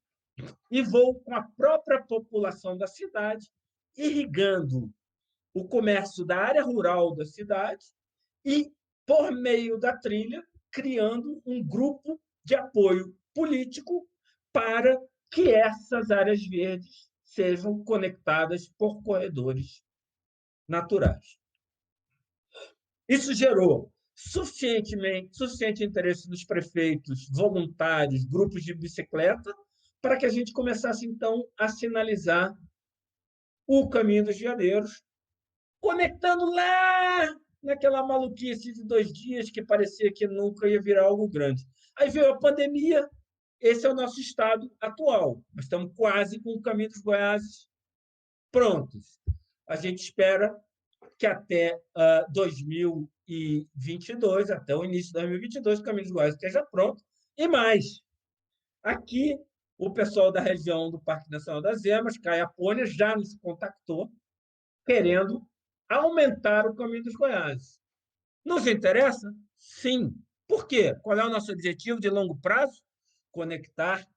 e vou com a própria população da cidade, irrigando o comércio da área rural da cidade e, por meio da trilha, criando um grupo de apoio político para que essas áreas verdes sejam conectadas por corredores naturais. Isso gerou suficiente interesse dos prefeitos, voluntários, grupos de bicicleta, para que a gente começasse, então, a sinalizar o Caminho dos Veadeiros, conectando lá naquela maluquice de 2 dias que parecia que nunca ia virar algo grande. Aí veio a pandemia, esse é o nosso estado atual. Nós estamos quase com o Caminho dos Goiáses prontos. A gente espera que até 2022, até o início de 2022, o Caminho dos Goiás esteja pronto. E mais, aqui, o pessoal da região do Parque Nacional das Emas, Caiapônia, já nos contactou, querendo aumentar o Caminho dos Goiás. Nos interessa? Sim. Por quê? Qual é o nosso objetivo de longo prazo? Conectar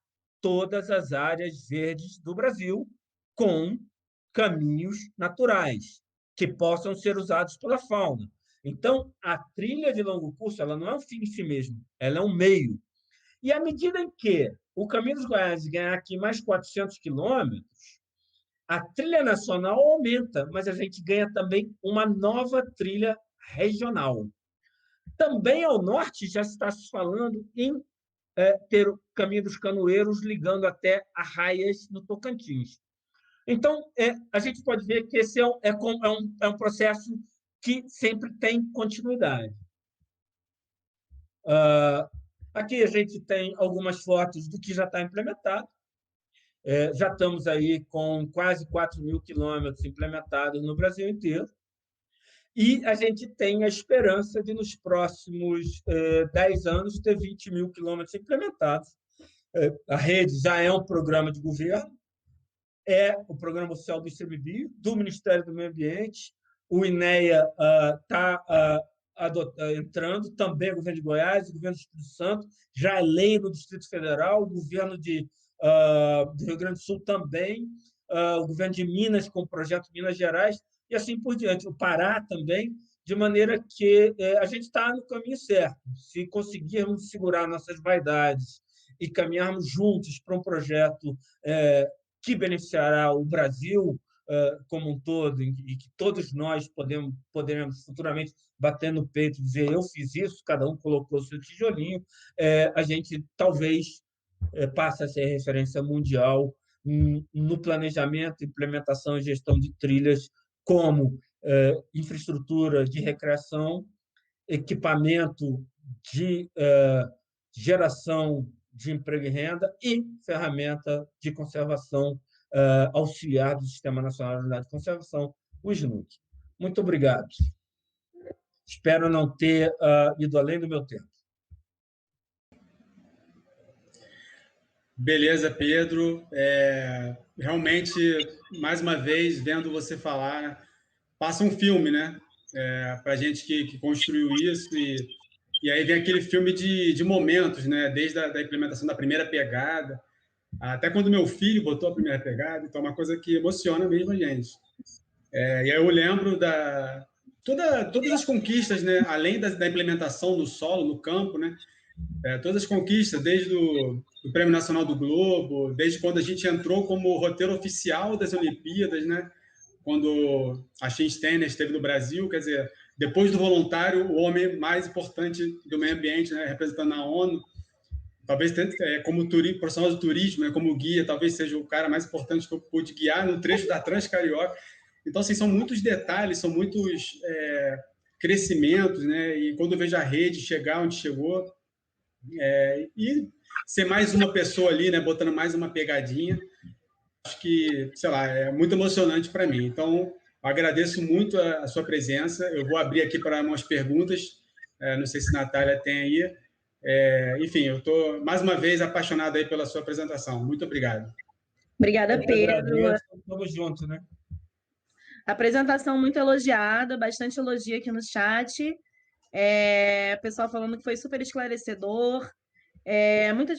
todas as áreas verdes do Brasil com caminhos naturais que possam ser usados pela fauna. Então, a trilha de longo curso ela não é um fim em si mesmo, ela é um meio. E à medida em que o Caminho dos Goiás ganhar aqui mais 400 quilômetros, a trilha nacional aumenta, mas a gente ganha também uma nova trilha regional. Também ao norte já está se falando em ter o Caminho dos Canoeiros ligando até Arraias, no Tocantins. Então, a gente pode ver que esse é um processo que sempre tem continuidade. Aqui a gente tem algumas fotos do que já está implementado. Já estamos aí com quase 4.000 quilômetros implementados no Brasil inteiro. E a gente tem a esperança de, nos próximos 10 anos, ter 20.000 quilômetros implementados. A rede já é um programa de governo, é o Programa Oficial do ICMBio, do Ministério do Meio Ambiente. O INEA está entrando, também o governo de Goiás, o governo do Espírito Santo, já é lei no Distrito Federal, o governo do Rio Grande do Sul também, o governo de Minas com o projeto Minas Gerais, e assim por diante. O Pará também, de maneira que a gente está no caminho certo. Se conseguirmos segurar nossas vaidades e caminharmos juntos para um projeto que beneficiará o Brasil como um todo, e que todos nós poderemos futuramente bater no peito e dizer: eu fiz isso, cada um colocou o seu tijolinho, a gente talvez passe a ser referência mundial no planejamento, implementação e gestão de trilhas, como infraestrutura de recreação, equipamento de geração de emprego e renda e ferramenta de conservação auxiliar do Sistema Nacional de Unidade de Conservação, o SNUC. Muito obrigado. Espero não ter ido além do meu tempo. Beleza, Pedro. Realmente, mais uma vez, vendo você falar, passa um filme, né? Para a gente que construiu isso, e aí vem aquele filme de momentos, né? Desde a implementação da primeira pegada, até quando meu filho botou a primeira pegada, então é uma coisa que emociona mesmo a gente. E aí eu lembro todas as conquistas, né? Além da implementação no solo, no campo, né? Todas as conquistas, desde o Prêmio Nacional do Globo, desde quando a gente entrou como roteiro oficial das Olimpíadas, né? Quando a Shin Stenner esteve no Brasil, quer dizer, depois do voluntário, o homem mais importante do meio ambiente, né? Representando a ONU, talvez como profissional do turismo, né? Como guia, talvez seja o cara mais importante que eu pude guiar no trecho da Transcarioca. Então, assim, são muitos detalhes, são muitos crescimentos, né? E quando eu vejo a rede chegar onde chegou, e ser mais uma pessoa ali, né, botando mais uma pegadinha, acho que, sei lá, é muito emocionante para mim. Então, agradeço muito a sua presença. Eu vou abrir aqui para umas perguntas, não sei se a Natália tem aí. Enfim, eu estou, mais uma vez, apaixonado aí pela sua apresentação. Muito obrigado. Obrigada, Pedro. Vamos juntos, né? Apresentação muito elogiada, bastante elogio aqui no chat. Pessoal falando que foi super esclarecedor.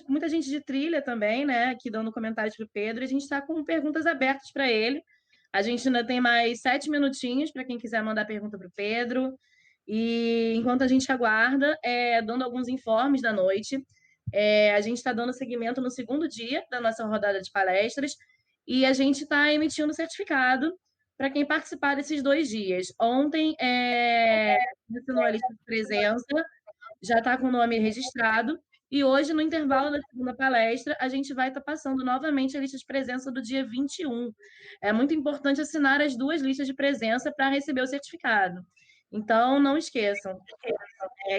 Muita gente de trilha também, né? Aqui dando comentários para o Pedro. E a gente está com perguntas abertas para ele. A gente ainda tem mais 7 minutinhos para quem quiser mandar pergunta para o Pedro. E enquanto a gente aguarda, dando alguns informes da noite, a gente está dando seguimento no segundo dia da nossa rodada de palestras e a gente está emitindo certificado para quem participar desses 2 dias. Ontem, assinou a lista de presença, já está com o nome registrado, e hoje, no intervalo da segunda palestra, a gente vai estar passando novamente a lista de presença do dia 21. É muito importante assinar as 2 listas de presença para receber o certificado. Então, não esqueçam.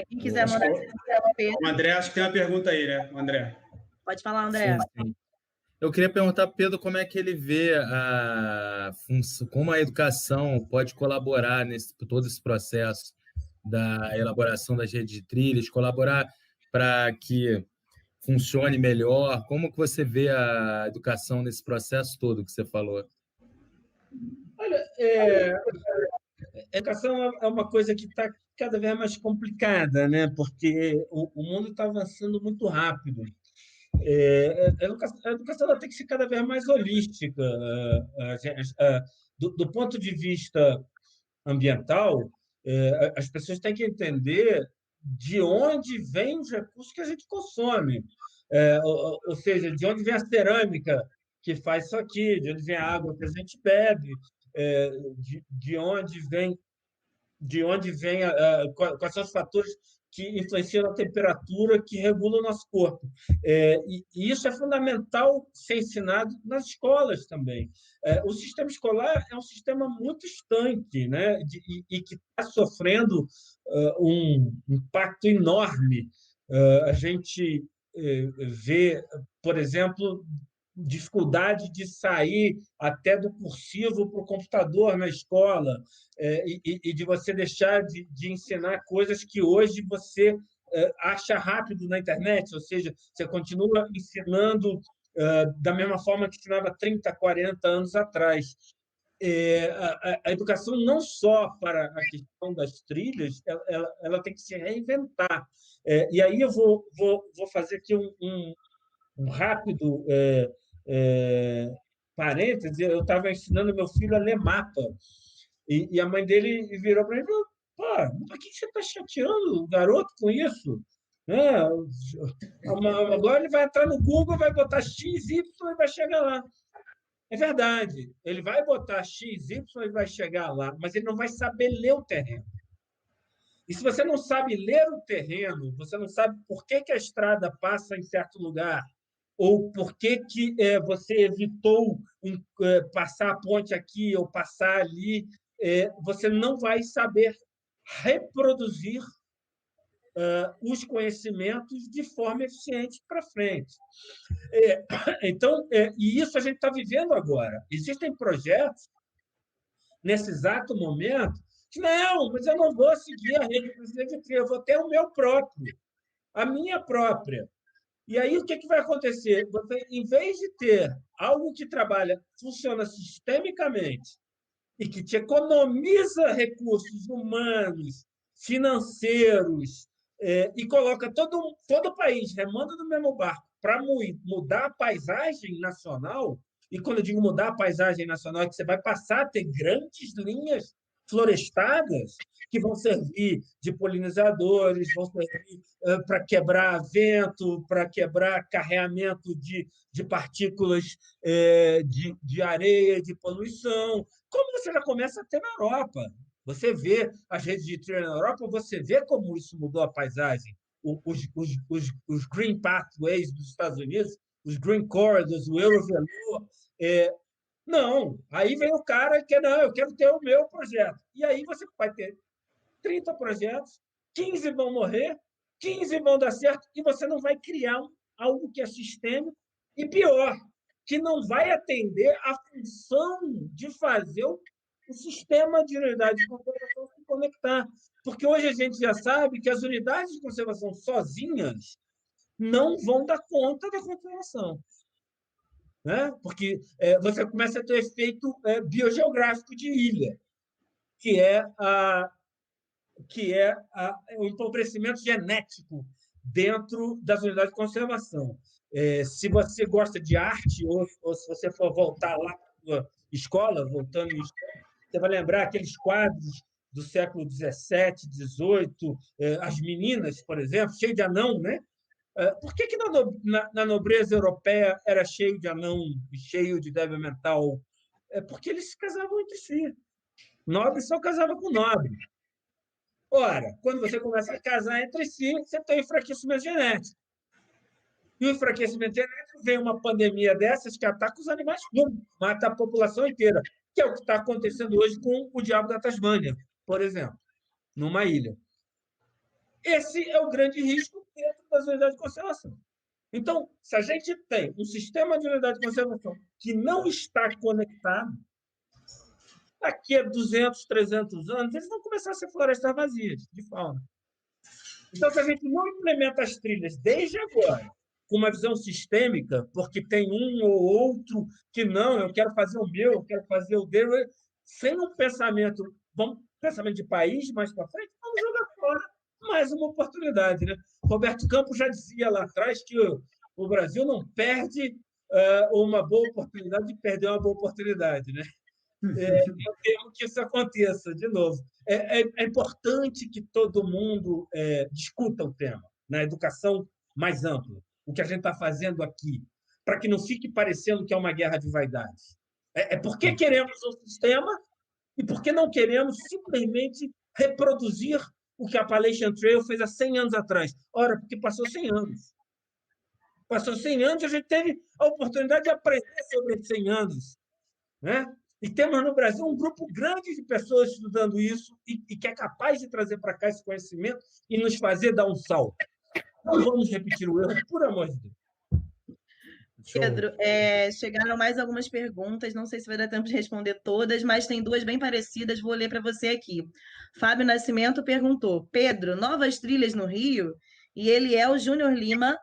Quem quiser mandar... O André, acho que tem uma pergunta aí, né, o André? Pode falar, André. Sim. Eu queria perguntar para Pedro como é que ele vê como a educação pode colaborar nesse todo esse processo da elaboração das redes de trilhas, colaborar para que funcione melhor. Como que você vê a educação nesse processo todo que você falou? Olha, a educação é uma coisa que está cada vez mais complicada, né? Porque o mundo está avançando muito rápido. A educação ela tem que ser cada vez mais holística. Do ponto de vista ambiental, as pessoas têm que entender de onde vêm os recursos que a gente consome. Ou seja, de onde vem a cerâmica que faz isso aqui, de onde vem a água que a gente bebe, de onde vem quais são os fatores que influenciam a temperatura que regula o nosso corpo. E isso é fundamental ser ensinado nas escolas também. O sistema escolar é um sistema muito estanque, né? E que está sofrendo um impacto enorme. A gente vê, por exemplo, dificuldade de sair até do cursivo para o computador na escola, e de você deixar de ensinar coisas que hoje você acha rápido na internet, ou seja, você continua ensinando da mesma forma que ensinava 30, 40 anos atrás. A educação, não só para a questão das trilhas, ela tem que se reinventar. E aí eu vou fazer aqui um rápido parênteses. Eu estava ensinando meu filho a ler mapa, e a mãe dele virou para mim e falou: pô, por que você está chateando o garoto com isso? Né? Agora ele vai entrar no Google, vai botar X, Y e vai chegar lá. É verdade, ele vai botar X, Y e vai chegar lá, mas ele não vai saber ler o terreno. E se você não sabe ler o terreno, você não sabe por que a estrada passa em certo lugar, ou por que você evitou passar a ponte aqui ou passar ali, você não vai saber reproduzir os conhecimentos de forma eficiente para frente. Então, e isso a gente está vivendo agora. Existem projetos, nesse exato momento, que não, mas eu não vou seguir a rede brasileira de trilha, eu vou ter o meu próprio, a minha própria. E aí, o que vai acontecer? Você, em vez de ter algo que trabalha, funciona sistemicamente e que te economiza recursos humanos, financeiros, e coloca todo o país remando no mesmo barco para mudar a paisagem nacional, e quando eu digo mudar a paisagem nacional, é que você vai passar a ter grandes linhas florestadas que vão servir de polinizadores, vão servir para quebrar vento, para quebrar carreamento de partículas de areia, de poluição, como você já começa a ter na Europa. Você vê as redes de trilha na Europa, você vê como isso mudou a paisagem. Os Green Pathways dos Estados Unidos, os Green Corridors, o Eurovelo. Não, aí vem o cara que não, eu quero ter o meu projeto. E aí você vai ter 30 projetos, 15 vão morrer, 15 vão dar certo, e você não vai criar algo que é sistêmico, e pior, que não vai atender a função de fazer o sistema de unidade de conservação se conectar. Porque hoje a gente já sabe que as unidades de conservação sozinhas não vão dar conta da conservação. Né? Porque você começa a ter efeito biogeográfico de ilha, que é o empobrecimento genético dentro das unidades de conservação. Se você gosta de arte, ou se você for voltar lá para a escola, você vai lembrar aqueles quadros do século XVII, XVIII, as meninas, por exemplo, cheio de anão, né? Por que na nobreza europeia era cheio de anão e cheio de débil mental? Porque eles se casavam entre si. Nobre só casava com nobre. Ora, quando você começa a casar entre si, você tem enfraquecimento genético. E o enfraquecimento genético vem uma pandemia dessas que ataca os animais, mata a população inteira, que é o que está acontecendo hoje com o diabo da Tasmânia, por exemplo, numa ilha. Esse é o grande risco dentro das unidades de conservação. Então, se a gente tem um sistema de unidade de conservação que não está conectado, daqui a 200, 300 anos, eles vão começar a ser florestas vazias de fauna. Então, se a gente não implementa as trilhas desde agora, com uma visão sistêmica, porque tem um ou outro que não, eu quero fazer o meu, eu quero fazer o dele, sem um pensamento de país mais para frente, vamos jogar fora mais uma oportunidade. Né? Roberto Campos já dizia lá atrás que o Brasil não perde uma boa oportunidade de perder uma boa oportunidade. Né? Eu temo que isso aconteça de novo. É importante que todo mundo discuta o tema na educação mais ampla, o que a gente está fazendo aqui, para que não fique parecendo que é uma guerra de vaidade. Porque queremos um sistema e porque não queremos simplesmente reproduzir o que a Appalachian Trail fez há 100 anos atrás. Ora, porque passou 100 anos. Passou 100 anos e a gente teve a oportunidade de aprender sobre esses 100 anos. Né? E temos no Brasil um grupo grande de pessoas estudando isso e que é capaz de trazer para cá esse conhecimento e nos fazer dar um salto. Não vamos repetir o erro, por amor de Deus. Pedro, chegaram mais algumas perguntas, não sei se vai dar tempo de responder todas, mas tem duas bem parecidas, vou ler para você aqui. Fábio Nascimento perguntou: Pedro, novas trilhas no Rio? E Eliel Júnior Lima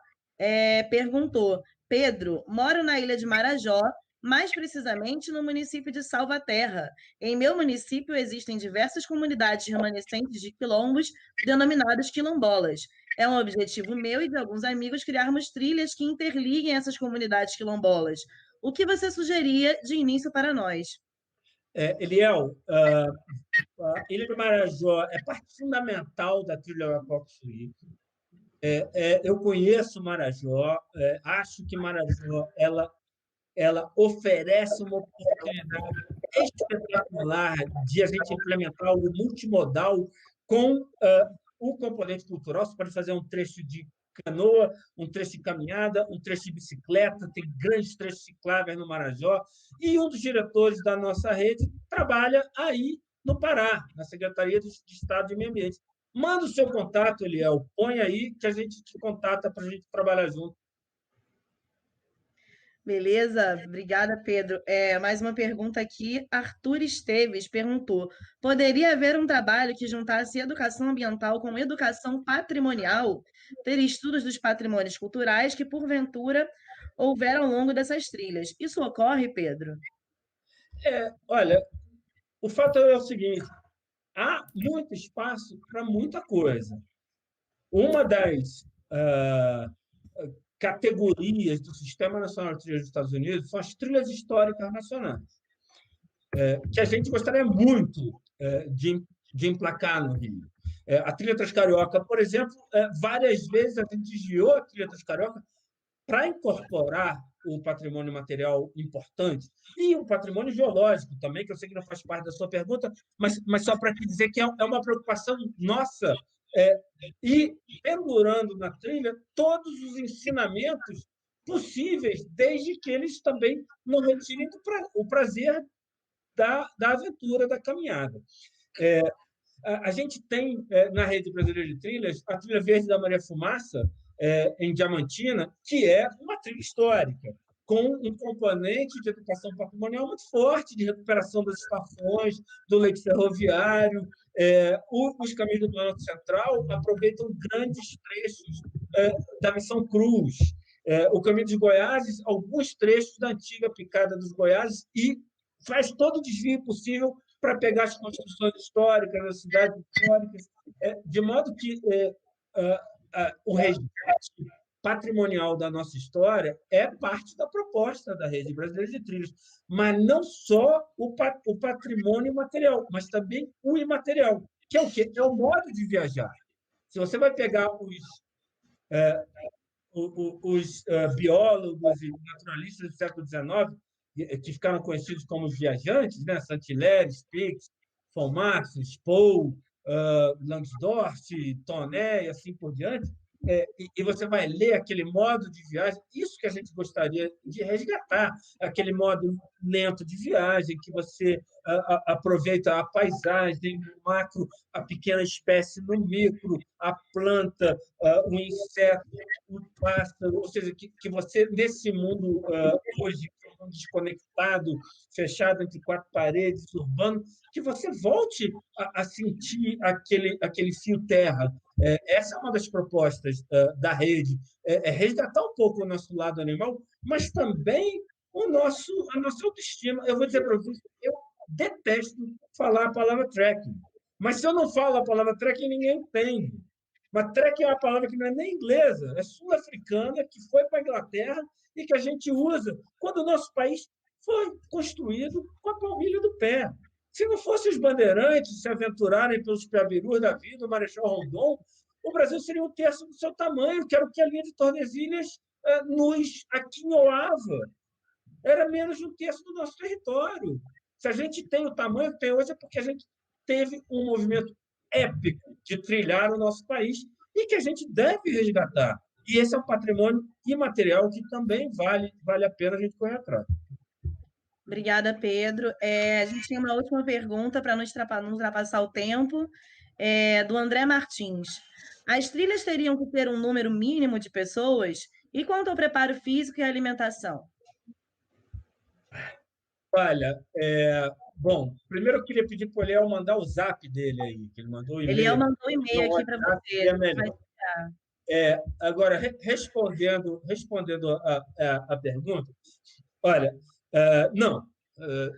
perguntou: Pedro, moro na ilha de Marajó, mais precisamente no município de Salvaterra. Em meu município existem diversas comunidades remanescentes de quilombos, denominadas quilombolas. É um objetivo meu e de alguns amigos criarmos trilhas que interliguem essas comunidades quilombolas. O que você sugeria de início para nós? Eliel, a Ilha do Marajó é parte fundamental da trilha Oiapoque-Chuíque. Eu conheço Marajó, acho que Marajó ela oferece uma oportunidade espetacular de a gente implementar o multimodal com o componente cultural. Você pode fazer um trecho de canoa, um trecho de caminhada, um trecho de bicicleta, tem grandes trechos cicláveis no Marajó, e um dos diretores da nossa rede trabalha aí no Pará, na Secretaria de Estado de Meio Ambiente. Manda o seu contato, Eliel, põe aí que a gente te contata para a gente trabalhar junto. Beleza? Obrigada, Pedro. Mais uma pergunta aqui. Arthur Esteves perguntou: poderia haver um trabalho que juntasse educação ambiental com educação patrimonial? Ter estudos dos patrimônios culturais que, porventura, houver ao longo dessas trilhas. Isso ocorre, Pedro? Olha, o fato é o seguinte: há muito espaço para muita coisa. Uma das categorias do Sistema Nacional de Trilhas dos Estados Unidos são as trilhas históricas nacionais, que a gente gostaria muito de emplacar no Rio. A Trilha Transcarioca, por exemplo, várias vezes a gente desviou a Trilha Transcarioca para incorporar o patrimônio material importante e o patrimônio geológico também, que eu sei que não faz parte da sua pergunta, mas só para te dizer que é uma preocupação nossa, e pendurando na trilha todos os ensinamentos possíveis, desde que eles também não retirem o prazer da aventura, da caminhada. A gente tem, na Rede Brasileira de Trilhas, a Trilha Verde da Maria Fumaça, em Diamantina, que é uma trilha histórica, com um componente de educação patrimonial muito forte, de recuperação das estações, do leito ferroviário. Os caminhos do Planalto Central aproveitam grandes trechos da Missão Cruz, o Caminho dos Goiáses, alguns trechos da antiga Picada dos Goiáses, e faz todo o desvio possível para pegar as construções históricas, as cidades históricas, de modo que o resgate patrimonial da nossa história é parte da proposta da Rede Brasileira de Trilhas, mas não só o patrimônio material, mas também o imaterial, que é o quê? É o modo de viajar. Se você vai pegar os biólogos e naturalistas do século XIX, que ficaram conhecidos como os viajantes, né? Saint-Hilaire, Spix, von Max, Spohl, Langsdorff, Toné e assim por diante, e você vai ler aquele modo de viagem, isso que a gente gostaria de resgatar, aquele modo lento de viagem, que você aproveita a paisagem, o macro, a pequena espécie no micro, a planta, o inseto, o pássaro, ou seja, que você, nesse mundo hoje, desconectado, fechado entre quatro paredes, urbano, que você volte a sentir aquele fio terra. Essa é uma das propostas da rede, resgatar um pouco o nosso lado animal, mas também a nossa autoestima. Eu vou dizer para vocês, eu detesto falar a palavra trekking, mas se eu não falo a palavra trekking, ninguém entende. Mas trekking é uma palavra que não é nem inglesa, é sul-africana, que foi para a Inglaterra e que a gente usa quando o nosso país foi construído com a palmilha do pé. Se não fossem os bandeirantes se aventurarem pelos Piabirus da vida, o Marechal Rondon, o Brasil seria um terço do seu tamanho, que era o que a linha de Tordesilhas nos aquinhoava. Era menos de um terço do nosso território. Se a gente tem o tamanho que tem hoje, é porque a gente teve um movimento épico de trilhar o nosso país e que a gente deve resgatar. E esse é um patrimônio imaterial que também vale a pena a gente correr atrás. Obrigada, Pedro. A gente tem uma última pergunta para não ultrapassar o tempo, do André Martins. As trilhas teriam que ter um número mínimo de pessoas? E quanto ao preparo físico e alimentação? Olha, bom, primeiro eu queria pedir para o Eliel mandar o zap dele aí, que ele mandou o e-mail. Eliel mandou um e-mail aqui para você. É melhor. Agora, respondendo a pergunta, olha, não,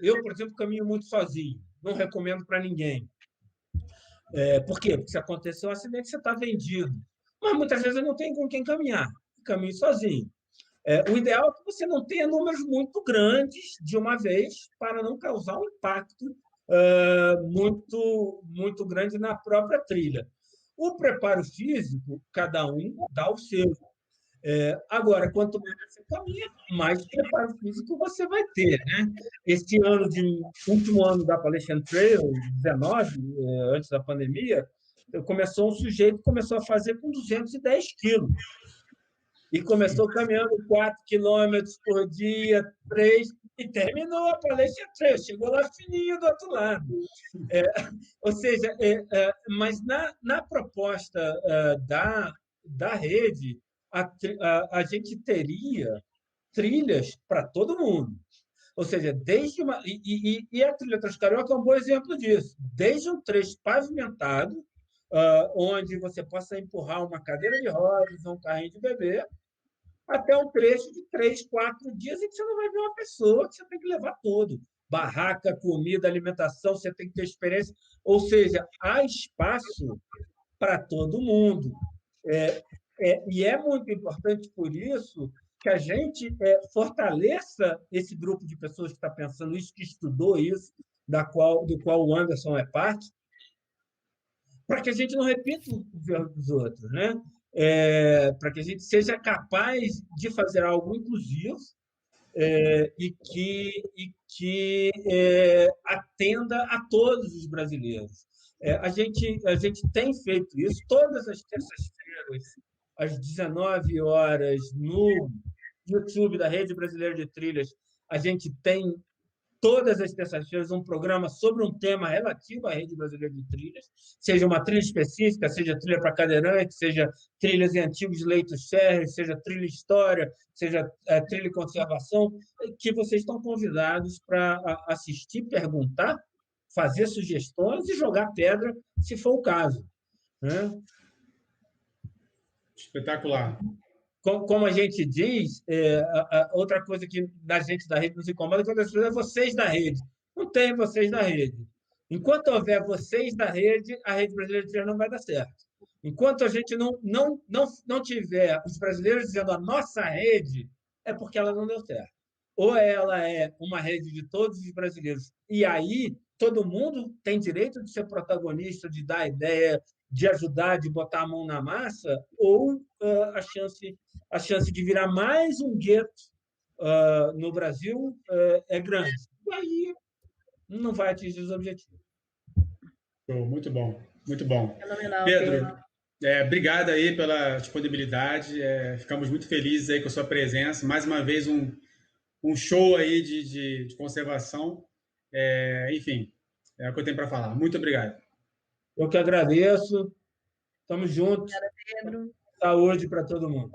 eu, por exemplo, caminho muito sozinho, não recomendo para ninguém. Por quê? Porque se acontecer um acidente, você está vendido. Mas muitas vezes eu não tenho com quem caminhar, caminho sozinho. O ideal é que você não tenha números muito grandes de uma vez para não causar um impacto muito, muito grande na própria trilha. O preparo físico, cada um dá o seu. Agora, quanto mais você caminha, mais preparo físico você vai ter, né? Esse último ano da Appalachian Trail, 19, antes da pandemia, um sujeito começou a fazer com 210 quilos. E começou caminhando 4 quilômetros por dia, 3, e terminou a Appalachian Trail, chegou lá fininho do outro lado. Ou seja, mas na proposta da rede, a gente teria trilhas para todo mundo. Ou seja, desde e a trilha Transcarioca é um bom exemplo disso. Desde um trecho pavimentado, onde você possa empurrar uma cadeira de rodas ou um carrinho de bebê, até um trecho de 3, 4 dias em que você não vai ver uma pessoa, que você tem que levar todo. Barraca, comida, alimentação, você tem que ter experiência. Ou seja, há espaço para todo mundo. E é muito importante, por isso, que a gente fortaleça esse grupo de pessoas que está pensando isso, que estudou isso, do qual o Anderson é parte, para que a gente não repita os erros dos outros, né? Para que a gente seja capaz de fazer algo inclusivo e que atenda a todos os brasileiros. A gente tem feito isso todas as terças-feiras, às 19 horas, no YouTube da Rede Brasileira de Trilhas. A gente tem todas as terças-feiras um programa sobre um tema relativo à Rede Brasileira de Trilhas, seja uma trilha específica, seja trilha para cadeirante, seja trilhas em antigos leitos férreos, seja trilha história, seja trilha e conservação, que vocês estão convidados para assistir, perguntar, fazer sugestões e jogar pedra, se for o caso, né? Espetacular. Como a gente diz, outra coisa que da gente da rede nos incomoda quando as pessoas é vocês da rede. Não tem vocês da rede. Enquanto houver vocês da rede, a Rede Brasileira de Trilhas não vai dar certo. Enquanto a gente não tiver os brasileiros dizendo a nossa rede, é porque ela não deu certo. Ou ela é uma rede de todos os brasileiros, e aí todo mundo tem direito de ser protagonista, de dar ideia, de ajudar, de botar a mão na massa, ou a chance de virar mais um gueto no Brasil é grande. E aí não vai atingir os objetivos. Muito bom, muito bom. Fenomenal, Pedro, obrigado aí pela disponibilidade. Ficamos muito felizes aí com a sua presença. Mais uma vez, um show aí de conservação. Enfim, é o que eu tenho para falar. Muito obrigado. Eu que agradeço. Estamos juntos. Obrigada, Pedro. Saúde para todo mundo.